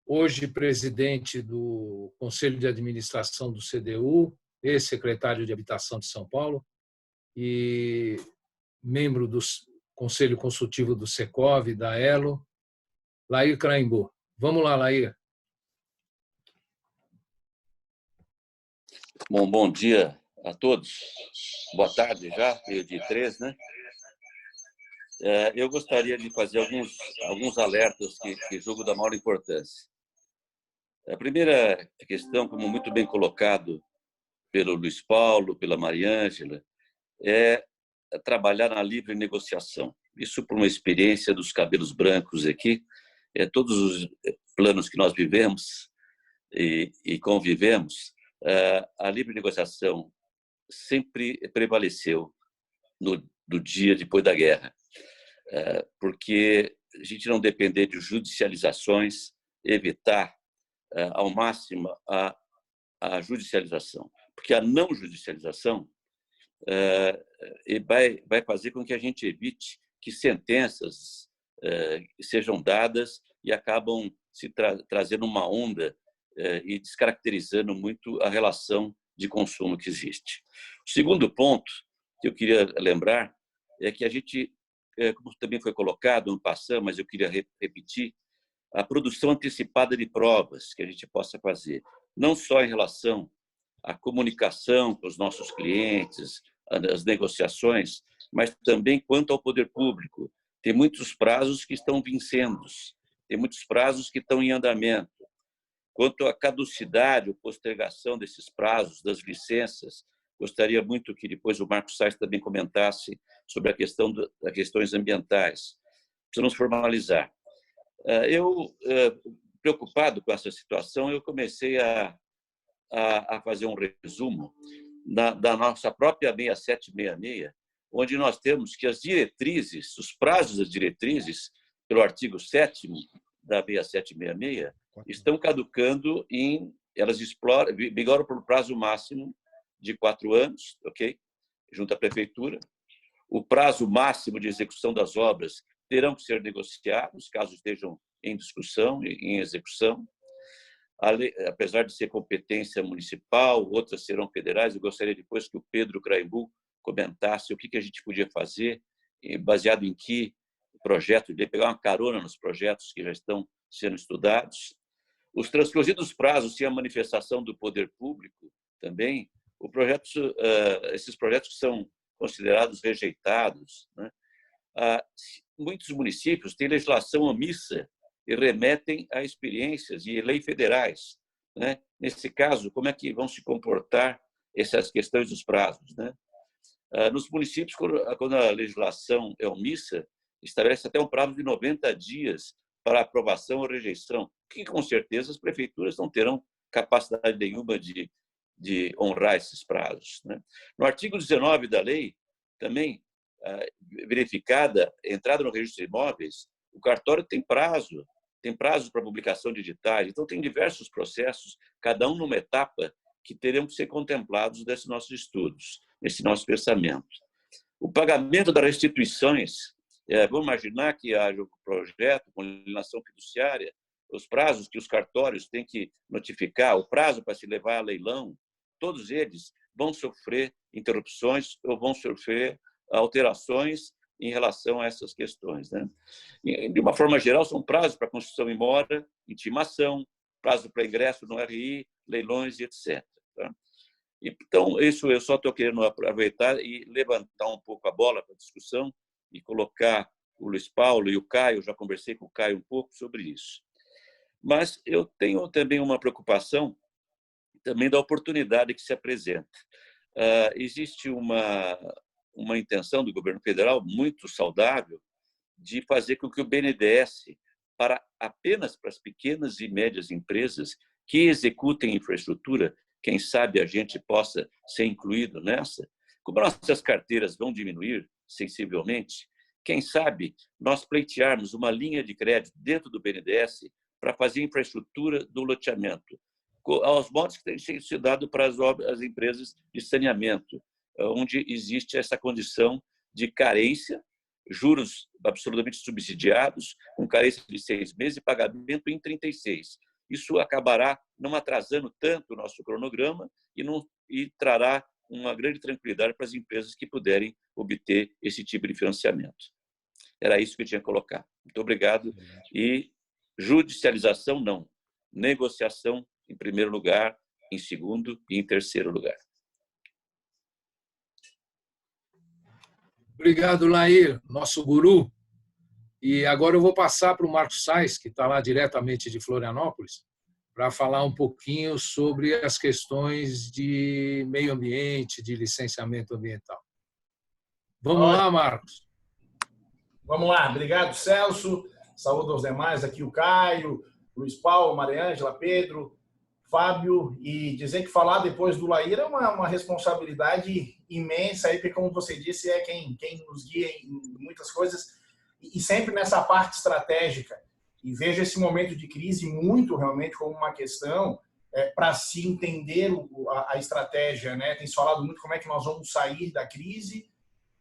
hoje presidente do Conselho de Administração do CDU, ex-secretário de Habitação de São Paulo e membro do Conselho Consultivo do Secov, da ELO, Lair Kraimbu. Vamos lá, Lair. Bom dia a todos. Boa tarde já, meio-dia 3, né? Eu gostaria de fazer alguns alertas que julgo da maior importância. A primeira questão, como muito bem colocado pelo Luiz Paulo, pela Maria Ângela, é trabalhar na livre negociação. Isso por uma experiência dos cabelos brancos aqui, todos os planos que nós vivemos e convivemos, a livre negociação sempre prevaleceu no dia depois da guerra, porque a gente não depender de judicializações, evitar ao máximo a judicialização, porque a não judicialização vai fazer com que a gente evite que sentenças sejam dadas e acabam se trazendo uma onda e descaracterizando muito a relação de consumo que existe. O segundo ponto que eu queria lembrar é que a gente, como também foi colocado no passado, mas eu queria repetir, a produção antecipada de provas que a gente possa fazer, não só em relação à comunicação com os nossos clientes, as negociações, mas também quanto ao poder público. Tem muitos prazos que estão vencendo, tem muitos prazos que estão em andamento. Quanto à caducidade ou postergação desses prazos, das licenças, gostaria muito que depois o Marcos Sais também comentasse sobre a questão das questões ambientais. Precisamos formalizar. Eu, preocupado com essa situação, eu comecei a fazer um resumo da nossa própria 6766, onde nós temos que as diretrizes, os prazos das diretrizes, pelo artigo 7º da 6766, estão caducando elas vigoram por prazo máximo de 4 anos, ok? Junto à prefeitura. O prazo máximo de execução das obras terão que ser negociados, caso estejam em discussão e em execução. Apesar de ser competência municipal, outras serão federais. Eu gostaria depois que o Pedro Kraimbu comentasse o que a gente podia fazer, baseado em que projeto, de pegar uma carona nos projetos que já estão sendo estudados. Os transcorridos prazos, sem a manifestação do poder público também, esses projetos são considerados rejeitados, né? Muitos municípios têm legislação omissa e remetem a experiências e leis federais, né? Nesse caso, como é que vão se comportar essas questões dos prazos, né? Nos municípios, quando a legislação é omissa, estabelece até um prazo de 90 dias para aprovação ou rejeição, que com certeza as prefeituras não terão capacidade nenhuma de honrar esses prazos, né? No artigo 19 da lei, também verificada, entrada no registro de imóveis, o cartório tem prazo para publicação de editais, então tem diversos processos, cada um numa etapa, que terão que ser contemplados nesses nossos estudos, nesse nosso pensamento. O pagamento das restituições, vamos imaginar que haja um projeto com alienação fiduciária, os prazos que os cartórios têm que notificar, o prazo para se levar a leilão, todos eles vão sofrer interrupções ou vão sofrer alterações em relação a essas questões, né? De uma forma geral, são prazos para construção em mora, intimação, prazo para ingresso no RI, leilões e etc. Tá? Então, isso eu só estou querendo aproveitar e levantar um pouco a bola para a discussão e colocar o Luiz Paulo e o Caio, já conversei com o Caio um pouco sobre isso. Mas eu tenho também uma preocupação também da oportunidade que se apresenta. Existe uma intenção do governo federal muito saudável de fazer com que o BNDES, apenas para as pequenas e médias empresas que executem infraestrutura, quem sabe a gente possa ser incluído nessa, como nossas carteiras vão diminuir sensivelmente, quem sabe nós pleitearmos uma linha de crédito dentro do BNDES para fazer infraestrutura do loteamento, aos modos que tem sido dado para as empresas de saneamento, onde existe essa condição de carência, juros absolutamente subsidiados, com carência de 6 meses e pagamento em 36. Isso acabará não atrasando tanto o nosso cronograma e trará uma grande tranquilidade para as empresas que puderem obter esse tipo de financiamento. Era isso que eu tinha que colocar. Muito obrigado. E judicialização, não. Negociação, em primeiro lugar, em segundo e em terceiro lugar. Obrigado, Lair, nosso guru. E agora eu vou passar para o Marcos Sais, que está lá diretamente de Florianópolis, para falar um pouquinho sobre as questões de meio ambiente, de licenciamento ambiental. Vamos lá, Marcos. Vamos lá. Obrigado, Celso. Saúdo aos demais, aqui o Caio, Luiz Paulo, Maria Ângela, Pedro, Fábio, e dizer que falar depois do Lair é uma responsabilidade imensa, aí, porque, como você disse, é quem nos guia em muitas coisas, e sempre nessa parte estratégica. E vejo esse momento de crise muito realmente como uma questão para se entender a estratégia, né? Tem se falado muito como é que nós vamos sair da crise,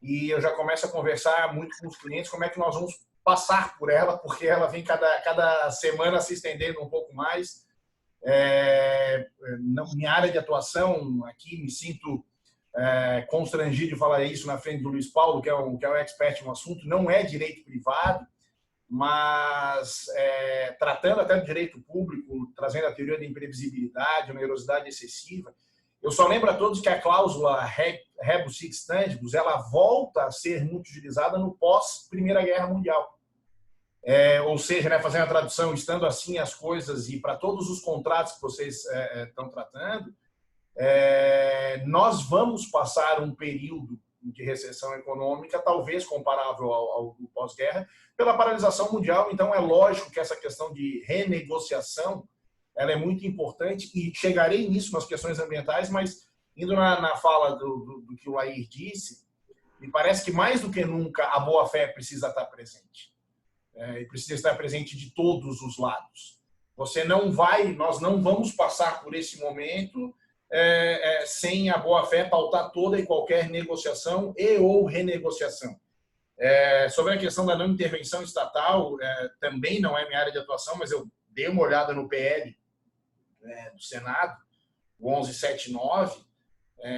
e eu já começo a conversar muito com os clientes como é que nós vamos passar por ela, porque ela vem cada semana se estendendo um pouco mais. Minha área de atuação aqui, me sinto constrangido de falar isso na frente do Luiz Paulo, que é um expert no assunto, não é direito privado, mas tratando até do direito público, trazendo a teoria da imprevisibilidade, onerosidade excessiva. Eu só lembro a todos que a cláusula rebus sic stantibus, ela volta a ser muito utilizada no pós-Primeira Guerra Mundial. Ou seja, né, fazendo a tradução, estando assim as coisas, e para todos os contratos que vocês estão tratando, nós vamos passar um período de recessão econômica, talvez comparável ao pós-guerra, pela paralisação mundial. Então, é lógico que essa questão de renegociação ela é muito importante, e chegarei nisso nas questões ambientais, mas indo na fala do que o Lair disse, me parece que mais do que nunca a boa-fé precisa estar presente. E precisa estar presente de todos os lados. Nós não vamos passar por esse momento sem a boa-fé pautar toda e qualquer negociação ou renegociação. Sobre a questão da não intervenção estatal, também não é minha área de atuação, mas eu dei uma olhada no PL do Senado, o 1179.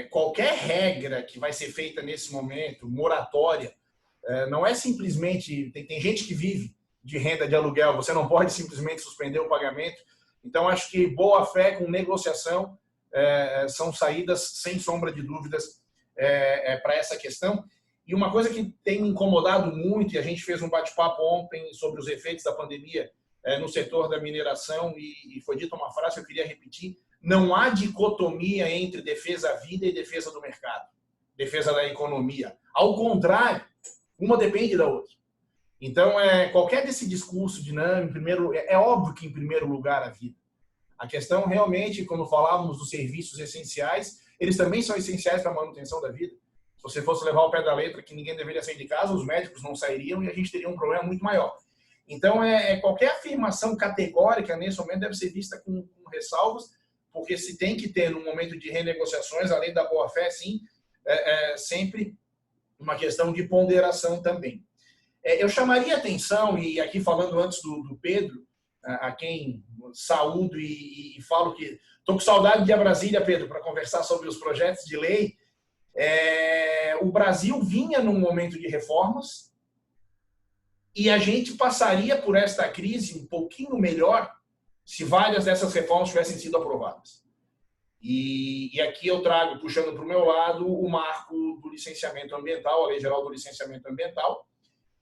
Qualquer regra que vai ser feita nesse momento, moratória, não é simplesmente... Tem gente que vive de renda de aluguel, você não pode simplesmente suspender o pagamento. Então, acho que boa-fé com negociação são saídas, sem sombra de dúvidas, para essa questão. E uma coisa que tem me incomodado muito, e a gente fez um bate-papo ontem sobre os efeitos da pandemia no setor da mineração, e foi dita uma frase que eu queria repetir: não há dicotomia entre defesa da vida e defesa do mercado, defesa da economia. Ao contrário, uma depende da outra. Então, qualquer desse discurso dinâmico, é óbvio que, em primeiro lugar, a vida. A questão, realmente, quando falávamos dos serviços essenciais, eles também são essenciais para a manutenção da vida. Se você fosse levar ao pé da letra que ninguém deveria sair de casa, os médicos não sairiam e a gente teria um problema muito maior. Então, qualquer afirmação categórica nesse momento deve ser vista com ressalvas, porque se tem que ter, no momento de renegociações, além da boa-fé, sim, sempre uma questão de ponderação também. Eu chamaria atenção, e aqui falando antes do Pedro, a quem saúdo e falo que estou com saudade de ir a Brasília, Pedro, para conversar sobre os projetos de lei. O Brasil vinha num momento de reformas e a gente passaria por esta crise um pouquinho melhor se várias dessas reformas tivessem sido aprovadas. E aqui eu trago, puxando para o meu lado, o marco do licenciamento ambiental, a Lei Geral do Licenciamento Ambiental.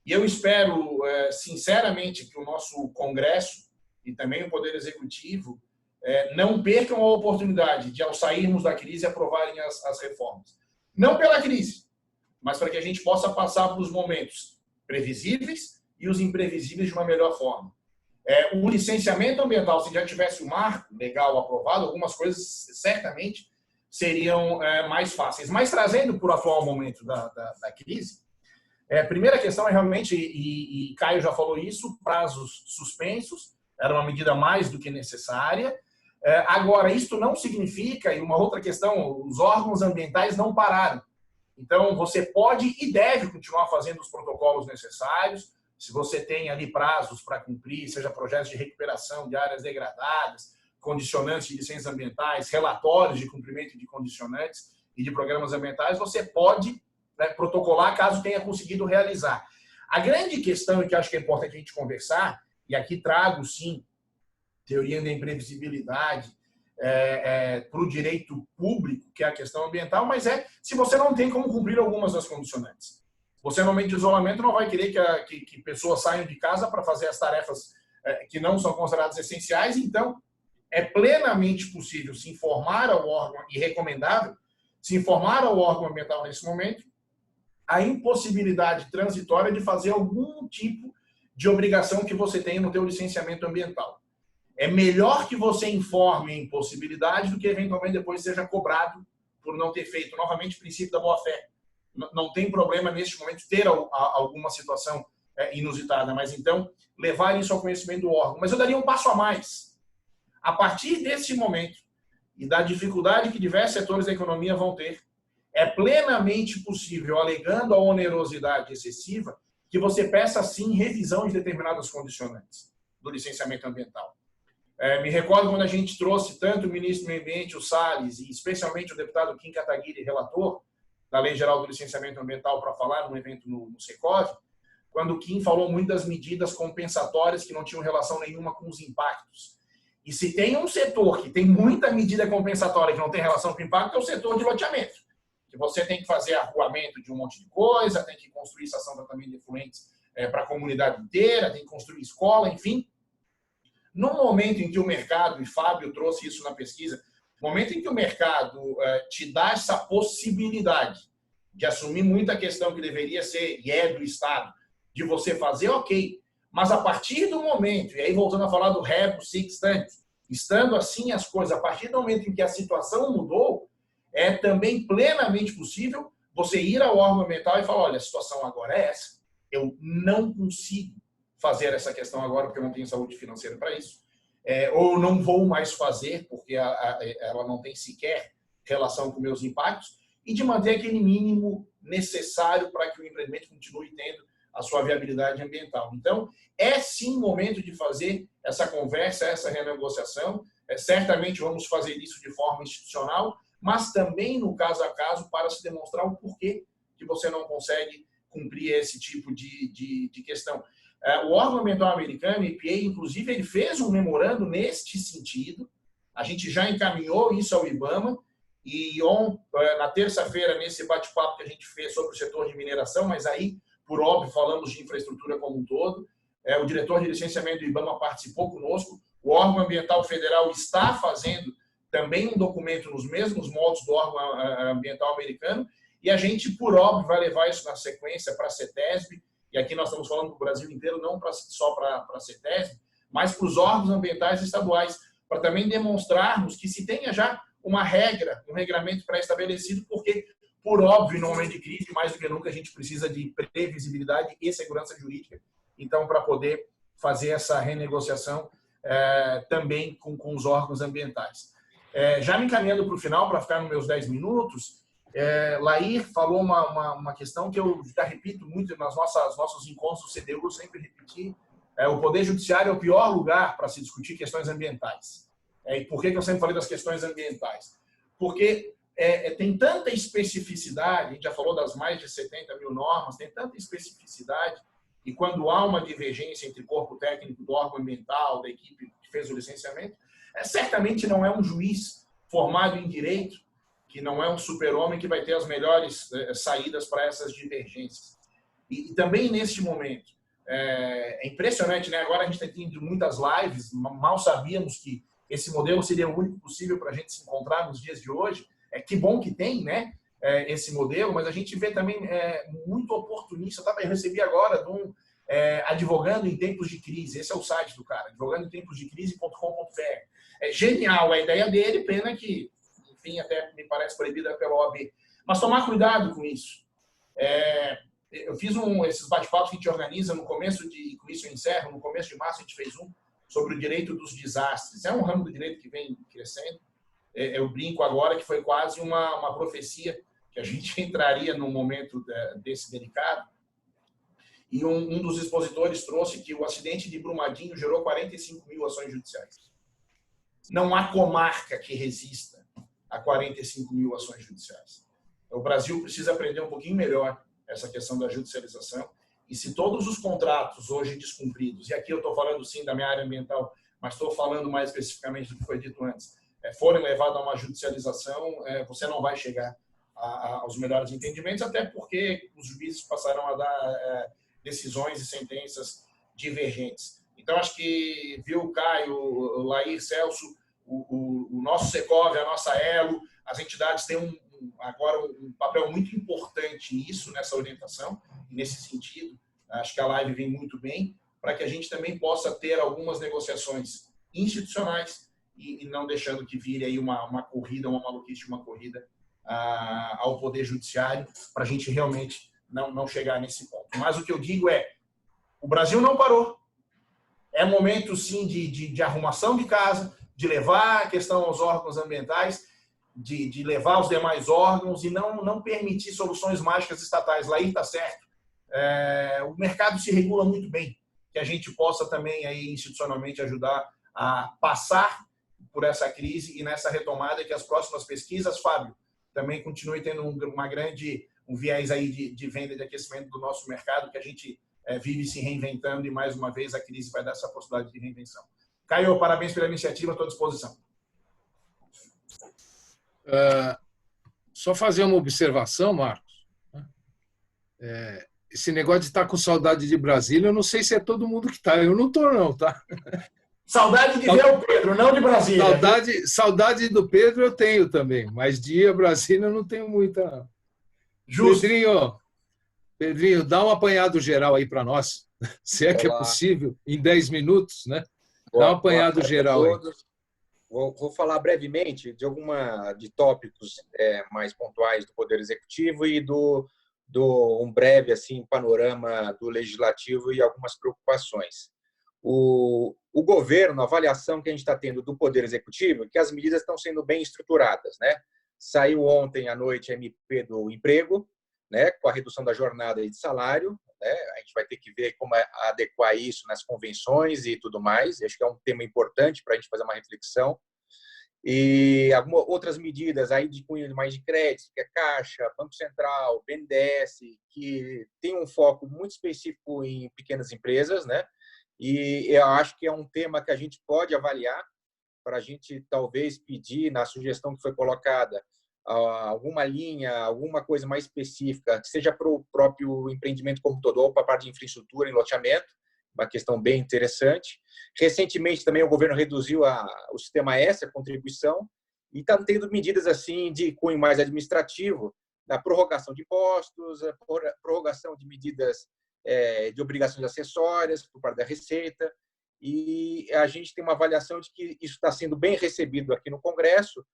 E eu espero, sinceramente, que o nosso Congresso e também o Poder Executivo não percam a oportunidade de, ao sairmos da crise, aprovarem as reformas. Não pela crise, mas para que a gente possa passar pelos momentos previsíveis e os imprevisíveis de uma melhor forma. O licenciamento ambiental, se já tivesse o marco legal aprovado, algumas coisas certamente seriam mais fáceis. Mas trazendo para o atual momento da crise, a primeira questão é realmente, e Caio já falou isso, prazos suspensos, era uma medida mais do que necessária. Agora, isto não significa, e uma outra questão, os órgãos ambientais não pararam. Então, você pode e deve continuar fazendo os protocolos necessários. Se você tem ali prazos para cumprir, seja projetos de recuperação de áreas degradadas, condicionantes de licenças ambientais, relatórios de cumprimento de condicionantes e de programas ambientais, você pode protocolar caso tenha conseguido realizar. A grande questão, e que acho que é importante a gente conversar, e aqui trago, sim, teoria da imprevisibilidade para o direito público, que é a questão ambiental, mas se você não tem como cumprir algumas das condicionantes. Você, no momento de isolamento, não vai querer que pessoas saiam de casa para fazer as tarefas que não são consideradas essenciais. Então, é plenamente possível se informar ao órgão, e recomendável, se informar ao órgão ambiental nesse momento, a impossibilidade transitória de fazer algum tipo de obrigação que você tem no teu licenciamento ambiental. É melhor que você informe a impossibilidade do que, eventualmente, depois seja cobrado por não ter feito. Novamente, o princípio da boa-fé. Não tem problema, neste momento, ter alguma situação inusitada, mas, então, levar isso ao conhecimento do órgão. Mas eu daria um passo a mais. A partir desse momento, e da dificuldade que diversos setores da economia vão ter, é plenamente possível, alegando a onerosidade excessiva, que você peça, sim, revisão de determinadas condicionantes do licenciamento ambiental. Me recordo quando a gente trouxe tanto o ministro do Meio Ambiente, o Salles, e especialmente o deputado Kim Kataguiri, relator da Lei Geral do Licenciamento Ambiental, para falar num evento no Secov, quando o Kim falou muito das medidas compensatórias que não tinham relação nenhuma com os impactos. E se tem um setor que tem muita medida compensatória que não tem relação com o impacto, é o setor de loteamento. Que você tem que fazer arruamento de um monte de coisa, tem que construir estação de tratamento de efluentes para a comunidade inteira, tem que construir escola, enfim. No momento em que o mercado, e Fábio trouxe isso na pesquisa, no momento em que o mercado te dá essa possibilidade de assumir muita questão que deveria ser, e é do Estado, de você fazer, ok. Mas a partir do momento, e aí voltando a falar do rebus sic stantibus, estando assim as coisas, a partir do momento em que a situação mudou, é também plenamente possível você ir ao órgão ambiental e falar, olha, a situação agora é essa, eu não consigo fazer essa questão agora porque eu não tenho saúde financeira para isso, ou não vou mais fazer porque ela não tem sequer relação com meus impactos, e de manter aquele mínimo necessário para que o empreendimento continue tendo a sua viabilidade ambiental. Então, é sim momento de fazer essa conversa, essa renegociação. Certamente vamos fazer isso de forma institucional, mas também no caso a caso para se demonstrar o porquê que você não consegue cumprir esse tipo de questão. O órgão ambiental americano, EPA, inclusive, ele fez um memorando neste sentido. A gente já encaminhou isso ao IBAMA e na terça-feira, nesse bate-papo que a gente fez sobre o setor de mineração, mas aí, por óbvio, falamos de infraestrutura como um todo, o diretor de licenciamento do IBAMA participou conosco, o órgão ambiental federal está fazendo também um documento nos mesmos moldes do órgão ambiental americano, e a gente, por óbvio, vai levar isso na sequência para a CETESB, e aqui nós estamos falando para o Brasil inteiro, não só para a CETESB, mas para os órgãos ambientais estaduais, para também demonstrarmos que se tenha já uma regra, um regramento pré-estabelecido, porque, por óbvio, no momento de crise, mais do que nunca, a gente precisa de previsibilidade e segurança jurídica, então, para poder fazer essa renegociação também com os órgãos ambientais. Já me encaminhando para o final, para ficar nos meus 10 minutos, Lair falou uma questão que eu já repito muito nas nossos encontros do CDU, eu sempre repeti, o Poder Judiciário é o pior lugar para se discutir questões ambientais. E por que eu sempre falei das questões ambientais? Porque tem tanta especificidade, a gente já falou das mais de 70 mil normas, tem tanta especificidade, e quando há uma divergência entre o corpo técnico do órgão ambiental, da equipe que fez o licenciamento, certamente não é um juiz formado em direito, que não é um super-homem que vai ter as melhores saídas para essas divergências. E também neste momento, é impressionante, né? Agora a gente tem tido muitas lives, mal sabíamos que esse modelo seria o único possível para a gente se encontrar nos dias de hoje. Que bom que tem, né? Esse modelo, mas a gente vê também muito oportunista. Eu recebi agora de um advogando em tempos de crise. Esse é o site do cara, advogandoemtemposdecrise.com.br. É genial a ideia dele, pena que, enfim, até me parece proibida pela OAB. Mas tomar cuidado com isso. Eu fiz esses bate-papos que a gente organiza no começo de, com isso eu encerro, no começo de março a gente fez um sobre o direito dos desastres. É um ramo do direito que vem crescendo. Eu brinco agora que foi quase uma profecia que a gente entraria num momento desse delicado. E um dos expositores trouxe que o acidente de Brumadinho gerou 45 mil ações judiciais. Não há comarca que resista a 45 mil ações judiciais. O Brasil precisa aprender um pouquinho melhor essa questão da judicialização. E se todos os contratos hoje descumpridos, e aqui eu estou falando sim da minha área ambiental, mas estou falando mais especificamente do que foi dito antes, forem levados a uma judicialização, você não vai chegar aos melhores entendimentos, até porque os juízes passarão a dar decisões e sentenças divergentes. Então, acho que, viu, Caio, Lair, Celso, o nosso Secov, a nossa Elo, as entidades têm agora um papel muito importante nisso, nessa orientação, e nesse sentido. Acho que a live vem muito bem para que a gente também possa ter algumas negociações institucionais e não deixando que vire aí uma corrida, uma maluquice, uma corrida ao Poder Judiciário, para a gente realmente não chegar nesse ponto. Mas o que eu digo o Brasil não parou. É momento, sim, de arrumação de casa, de levar a questão aos órgãos ambientais, de levar aos demais órgãos e não permitir soluções mágicas estatais. Lá está certo. O mercado se regula muito bem, que a gente possa também aí, institucionalmente ajudar a passar por essa crise e nessa retomada que as próximas pesquisas, Fábio, também continue tendo um viés aí de venda e de aquecimento do nosso mercado, que a gente vive se reinventando e, mais uma vez, a crise vai dar essa possibilidade de reinvenção. Caio, parabéns pela iniciativa, estou à disposição. Só fazer uma observação, Marcos. Esse negócio de estar com saudade de Brasília, eu não sei se é todo mundo que está. Eu não estou, não, tá? Saudade de ver o Pedro, não de Brasília. Saudade do Pedro eu tenho também, mas de Brasília eu não tenho muita. Justo. Pedrinho, dá um apanhado geral aí para nós, se é que é possível, em 10 minutos, né? Dá um apanhado geral aí. Vou falar brevemente de tópicos mais pontuais do Poder Executivo e um breve assim, panorama do Legislativo e algumas preocupações. O governo, a avaliação que a gente está tendo do Poder Executivo, é que as medidas estão sendo bem estruturadas, né? Saiu ontem à noite a MP do emprego, né, com a redução da jornada e de salário, né? A gente vai ter que ver como adequar isso nas convenções e tudo mais. Acho que é um tema importante para a gente fazer uma reflexão. E algumas outras medidas aí de cunho mais de crédito, que é Caixa, Banco Central, BNDES, que tem um foco muito específico em pequenas empresas, né? E eu acho que é um tema que a gente pode avaliar para a gente talvez pedir na sugestão que foi colocada alguma linha, alguma coisa mais específica, que seja para o próprio empreendimento como todo, ou para a parte de infraestrutura e loteamento, uma questão bem interessante. Recentemente também o governo reduziu o sistema S, a contribuição, e está tendo medidas assim de cunho mais administrativo, da prorrogação de impostos, a prorrogação de medidas de obrigações acessórias por parte da Receita, e a gente tem uma avaliação de que isso está sendo bem recebido aqui no Congresso,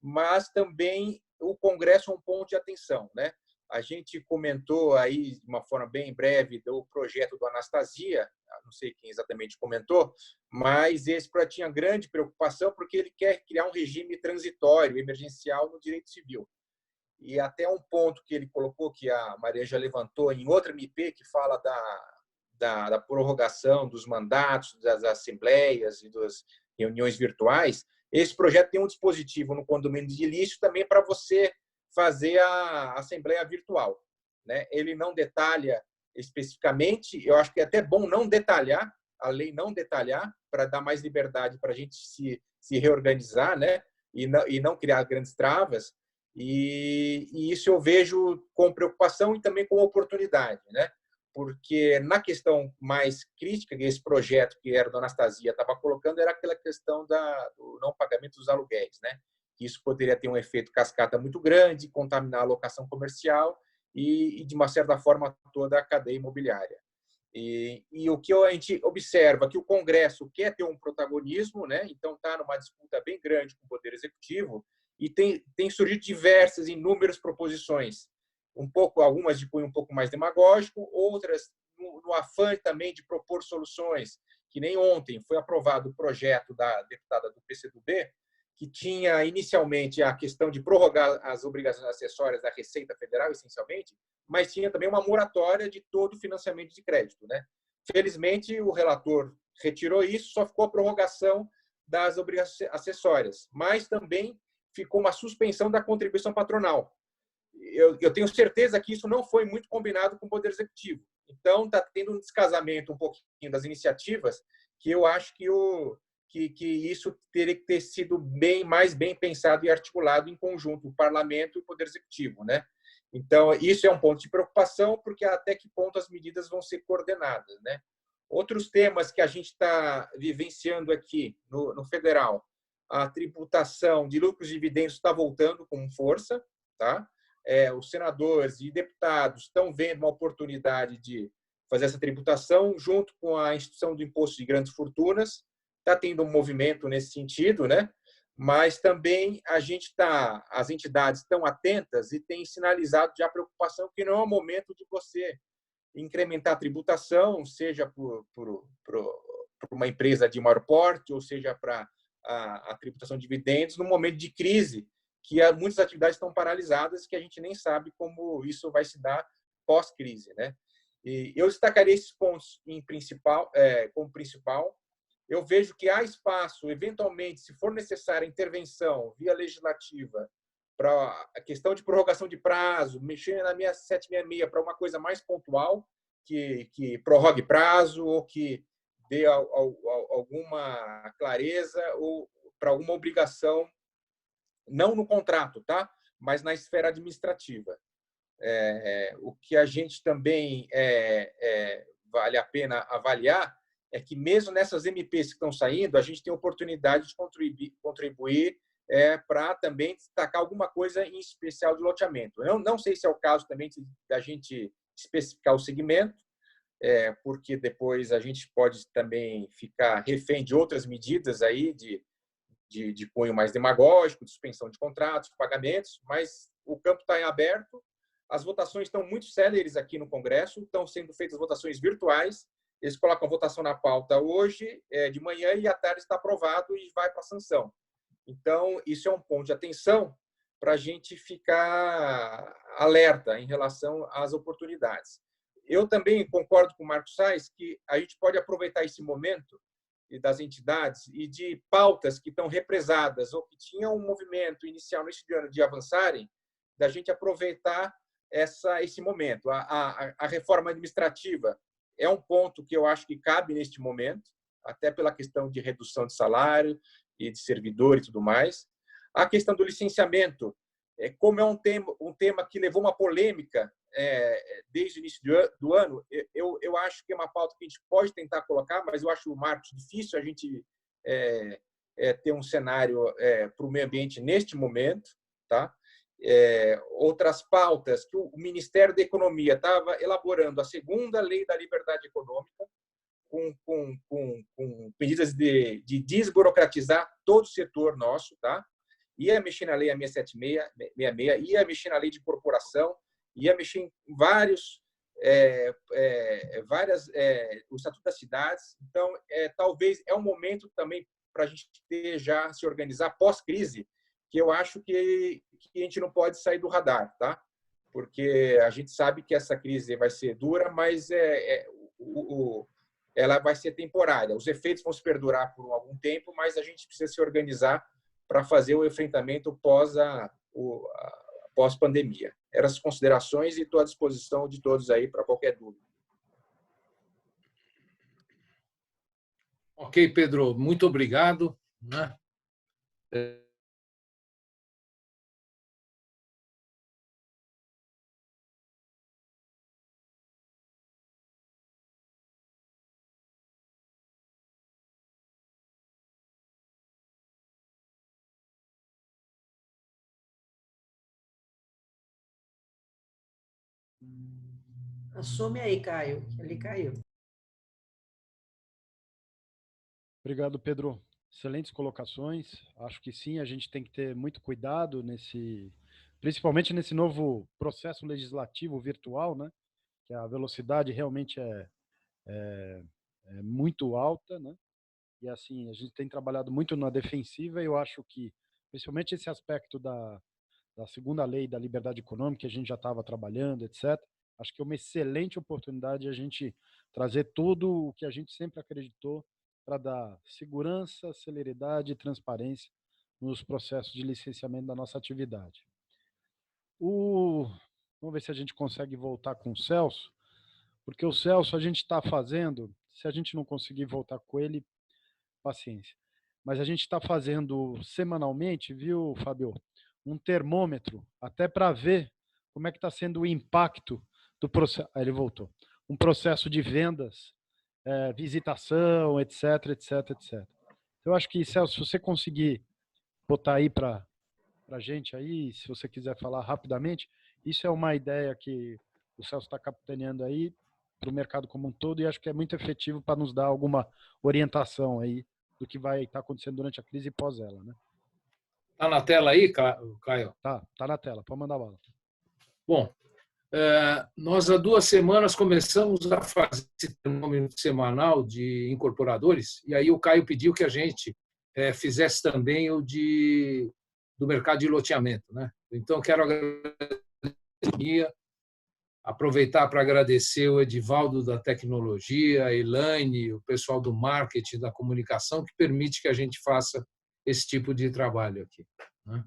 mas também o Congresso é um ponto de atenção, né? A gente comentou aí de uma forma bem breve do projeto do Anastasia, não sei quem exatamente comentou, mas esse tinha grande preocupação porque ele quer criar um regime transitório, emergencial no direito civil. E até um ponto que ele colocou, que a Maria já levantou em outra MP, que fala da prorrogação dos mandatos, das assembleias e das reuniões virtuais. Esse projeto tem um dispositivo no condomínio de ilícito também para você fazer a assembleia virtual, né? Ele não detalha especificamente, eu acho que é até bom não detalhar, a lei não detalhar, para dar mais liberdade para a gente se reorganizar, né? e não criar grandes travas. E isso eu vejo com preocupação e também com oportunidade, né? Porque na questão mais crítica que esse projeto que era do Anastasia estava colocando era aquela questão do não pagamento dos aluguéis, né? Isso poderia ter um efeito cascata muito grande, contaminar a locação comercial e de uma certa forma, toda a cadeia imobiliária. E o que a gente observa é que o Congresso quer ter um protagonismo, né? Então está numa disputa bem grande com o Poder Executivo e tem surgido diversas, inúmeras proposições, algumas de cunho um pouco mais demagógico, outras no afã também de propor soluções, que nem ontem foi aprovado o projeto da deputada do PCdoB, que tinha inicialmente a questão de prorrogar as obrigações acessórias da Receita Federal, essencialmente, mas tinha também uma moratória de todo o financiamento de crédito, né? Felizmente, o relator retirou isso, só ficou a prorrogação das obrigações acessórias, mas também ficou uma suspensão da contribuição patronal. Eu tenho certeza que isso não foi muito combinado com o Poder Executivo. Então, está tendo um descasamento um pouquinho das iniciativas, que eu acho que isso teria que ter sido mais bem pensado e articulado em conjunto, o Parlamento e o Poder Executivo, né? Então, isso é um ponto de preocupação, porque até que ponto as medidas vão ser coordenadas, né? Outros temas que a gente está vivenciando aqui no federal, a tributação de lucros e dividendos está voltando com força, tá? Os senadores e deputados estão vendo uma oportunidade de fazer essa tributação junto com a instituição do imposto de grandes fortunas. Está tendo um movimento nesse sentido, né? Mas também as entidades estão atentas e têm sinalizado já a preocupação que não é o momento de você incrementar a tributação, seja por uma empresa de maior porte, ou seja para a tributação de dividendos, no momento de crise, que muitas atividades estão paralisadas, que a gente nem sabe como isso vai se dar pós-crise, né? E eu destacaria esses pontos como principal. Eu vejo que há espaço, eventualmente, se for necessária intervenção via legislativa para a questão de prorrogação de prazo, mexer na minha 766 para uma coisa mais pontual, que prorrogue prazo ou que dê alguma clareza ou para alguma obrigação, não no contrato, tá? Mas na esfera administrativa. O que a gente também vale a pena avaliar é que, mesmo nessas MPs que estão saindo, a gente tem oportunidade de contribuir para também destacar alguma coisa em especial de loteamento. Eu não sei se é o caso também da gente especificar o segmento, porque depois a gente pode também ficar refém de outras medidas aí de cunho mais demagógico, de suspensão de contratos, pagamentos, mas o campo está em aberto. As votações estão muito céleres aqui no Congresso, estão sendo feitas votações virtuais. Eles colocam a votação na pauta hoje, de manhã, e à tarde está aprovado e vai para a sanção. Então, isso é um ponto de atenção para a gente ficar alerta em relação às oportunidades. Eu também concordo com o Marcos Sais que a gente pode aproveitar esse momento das entidades e de pautas que estão represadas ou que tinham um movimento inicial neste ano de avançarem, da gente aproveitar esse momento. A reforma administrativa é um ponto que eu acho que cabe neste momento, até pela questão de redução de salário e de servidor e tudo mais. A questão do licenciamento, como é um tema que levou uma polêmica desde o início do ano, eu acho que é uma pauta que a gente pode tentar colocar, mas eu acho, Marcos, difícil a gente ter um cenário para o meio ambiente neste momento, tá? Outras pautas que o Ministério da Economia estava elaborando, a segunda lei da liberdade econômica, com medidas de desburocratizar todo o setor nosso, tá? Ia mexer na lei 6766, ia mexer na lei de corporação, ia mexer em várias o Estatuto das Cidades. Então, talvez é um momento também para a gente já se organizar pós-crise, que eu acho que a gente não pode sair do radar, tá? Porque a gente sabe que essa crise vai ser dura, mas ela vai ser temporária. Os efeitos vão se perdurar por algum tempo, mas a gente precisa se organizar para fazer o enfrentamento pós-pandemia. Eram as considerações e estou à disposição de todos aí para qualquer dúvida. Ok, Pedro, muito obrigado, né? Assume aí, Caio. Ele caiu. Obrigado, Pedro. Excelentes colocações. Acho que sim, a gente tem que ter muito cuidado principalmente nesse novo processo legislativo virtual, né? Que a velocidade realmente é muito alta, né? E assim, a gente tem trabalhado muito na defensiva e eu acho que, principalmente esse aspecto da segunda lei da liberdade econômica, que a gente já estava trabalhando, etc., acho que é uma excelente oportunidade a gente trazer tudo o que a gente sempre acreditou para dar segurança, celeridade e transparência nos processos de licenciamento da nossa atividade. Vamos ver se a gente consegue voltar com o Celso, porque o Celso a gente está fazendo, se a gente não conseguir voltar com ele, paciência. Mas a gente está fazendo semanalmente, viu, Fábio, um termômetro, até para ver como é que está sendo o impacto do processo. Ele voltou. Um processo de vendas, visitação, etc, etc, etc. Eu acho que, Celso, se você conseguir botar aí para a gente aí, se você quiser falar rapidamente, isso é uma ideia que o Celso está capitaneando aí para o mercado como um todo e acho que é muito efetivo para nos dar alguma orientação aí do que vai estar acontecendo durante a crise e pós ela, né? Tá na tela aí, Caio? Tá na tela, pode mandar bala. Bom, nós há 2 semanas começamos a fazer esse termômetro semanal de incorporadores e aí o Caio pediu que a gente fizesse também o do mercado de loteamento, né? Então, quero aproveitar para agradecer o Edivaldo da Tecnologia, a Elaine, o pessoal do marketing, da comunicação, que permite que a gente faça esse tipo de trabalho aqui, né?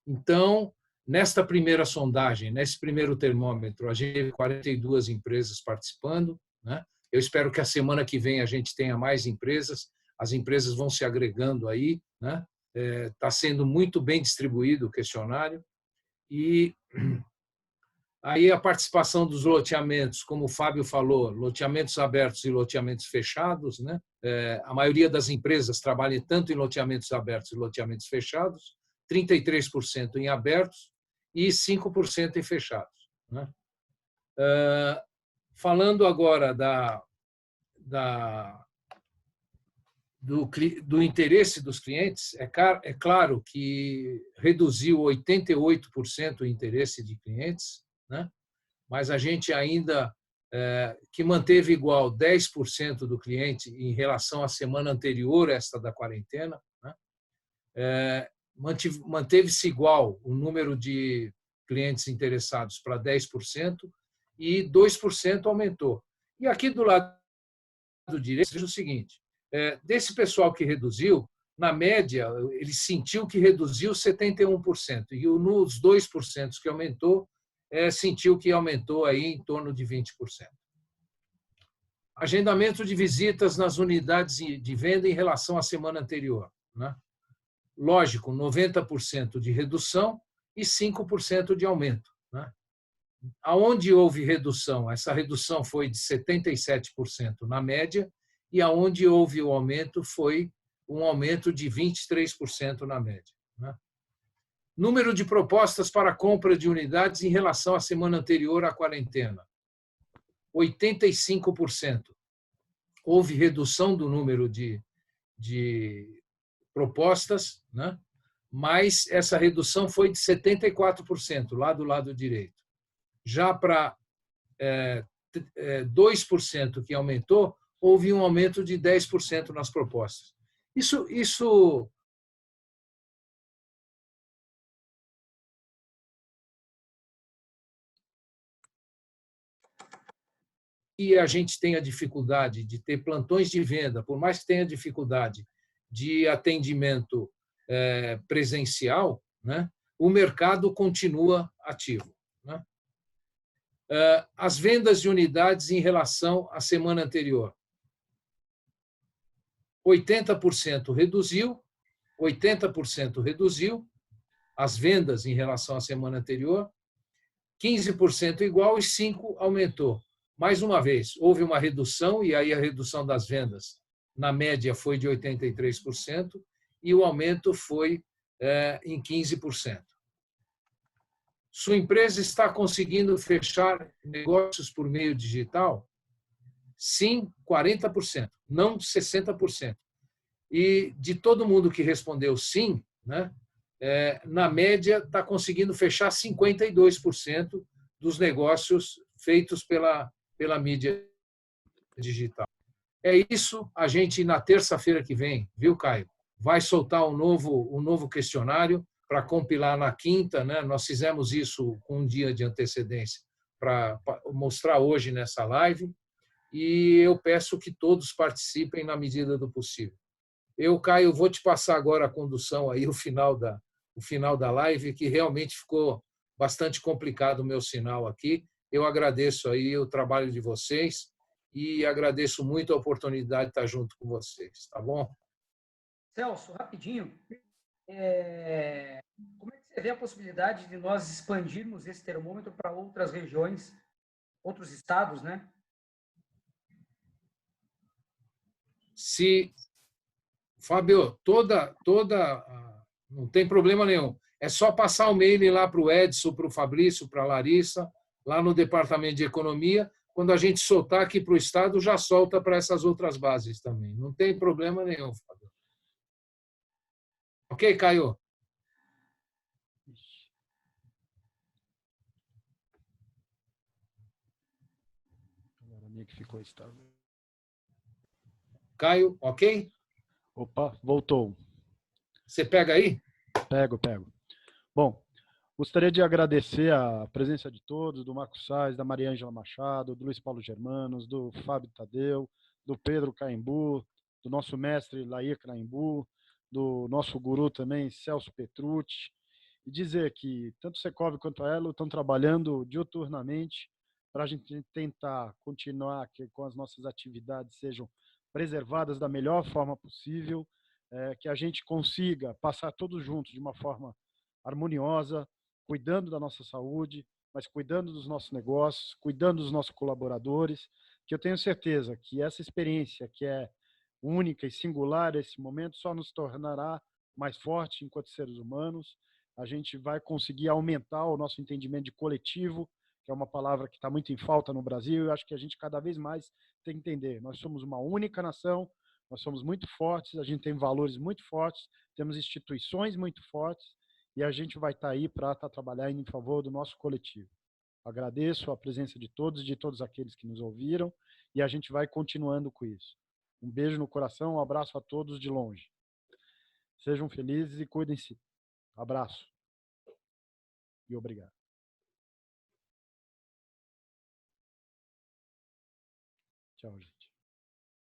Então, nesta primeira sondagem, nesse primeiro termômetro, a gente teve 42 empresas participando, né? Eu espero que a semana que vem a gente tenha mais empresas, as empresas vão se agregando aí, né? Está sendo muito bem distribuído o questionário e aí a participação dos loteamentos, como o Fábio falou, loteamentos abertos e loteamentos fechados, né? A maioria das empresas trabalha tanto em loteamentos abertos e loteamentos fechados, 33% em abertos e 5% em fechados, né? Falando agora do interesse dos clientes, é claro que reduziu 88% o interesse de clientes, né? Mas a gente ainda que manteve igual 10% do cliente em relação à semana anterior a esta da quarentena, né? Manteve-se igual o número de clientes interessados para 10% e 2% aumentou. E aqui do lado direito, veja o seguinte, desse pessoal que reduziu, na média, ele sentiu que reduziu 71%, e nos 2% que aumentou, sentiu que aumentou aí em torno de 20%. Agendamento de visitas nas unidades de venda em relação à semana anterior, né? Lógico, 90% de redução e 5% de aumento, né? Aonde houve redução, essa redução foi de 77% na média, e aonde houve o aumento foi um aumento de 23% na média, né? Número de propostas para compra de unidades em relação à semana anterior à quarentena, 85%. Houve redução do número de propostas, né? Mas essa redução foi de 74%, lá do lado direito. Já para 2% que aumentou, houve um aumento de 10% nas propostas. Isso e a gente tem a dificuldade de ter plantões de venda, por mais que tenha dificuldade de atendimento presencial, né? O mercado continua ativo, né? As vendas de unidades em relação à semana anterior. 80% reduziu as vendas em relação à semana anterior, 15% igual e 5% aumentou. Mais uma vez, houve uma redução, e aí a redução das vendas, na média, foi de 83%, e o aumento foi em 15%. Sua empresa está conseguindo fechar negócios por meio digital? Sim, 40%, não 60%. E de todo mundo que respondeu sim, né, na média está conseguindo fechar 52% dos negócios feitos pela mídia digital. É isso, a gente na terça-feira que vem, viu, Caio? Vai soltar um novo questionário para compilar na quinta, né? Nós fizemos isso com um dia de antecedência para mostrar hoje nessa live, e eu peço que todos participem na medida do possível. Eu, Caio, vou te passar agora a condução aí, o final da live, que realmente ficou bastante complicado o meu sinal aqui. Eu agradeço aí o trabalho de vocês e agradeço muito a oportunidade de estar junto com vocês, tá bom? Celso, rapidinho, como é que você vê a possibilidade de nós expandirmos esse termômetro para outras regiões, outros estados, né? Fábio, não tem problema nenhum. É só passar o mail lá para o Edson, para o Fabrício, para a Larissa, lá no Departamento de Economia. Quando a gente soltar aqui para o Estado, já solta para essas outras bases também. Não tem problema nenhum, Fábio. Ok, Caio? Agora a minha que ficou estável. Caio, ok? Opa, voltou. Você pega aí? Pego. Bom, gostaria de agradecer a presença de todos, do Marco Sais, da Maria Ângela Machado, do Luiz Paulo Germanos, do Fábio Tadeu, do Pedro Caimbu, do nosso mestre Lair Caimbu, do nosso guru também, Celso Petrucci, e dizer que tanto o Secov quanto a Elo estão trabalhando diuturnamente para a gente tentar continuar com as nossas atividades sejam preservadas da melhor forma possível, que a gente consiga passar todos juntos de uma forma harmoniosa, cuidando da nossa saúde, mas cuidando dos nossos negócios, cuidando dos nossos colaboradores, que eu tenho certeza que essa experiência que é única e singular nesse momento só nos tornará mais fortes enquanto seres humanos. A gente vai conseguir aumentar o nosso entendimento de coletivo, que é uma palavra que está muito em falta no Brasil, e eu acho que a gente cada vez mais tem que entender. Nós somos uma única nação, nós somos muito fortes, a gente tem valores muito fortes, temos instituições muito fortes, e a gente vai estar aí para estar trabalhando em favor do nosso coletivo. Agradeço a presença de todos aqueles que nos ouviram, e a gente vai continuando com isso. Um beijo no coração, um abraço a todos de longe. Sejam felizes e cuidem-se. Abraço. E obrigado. Tchau, gente.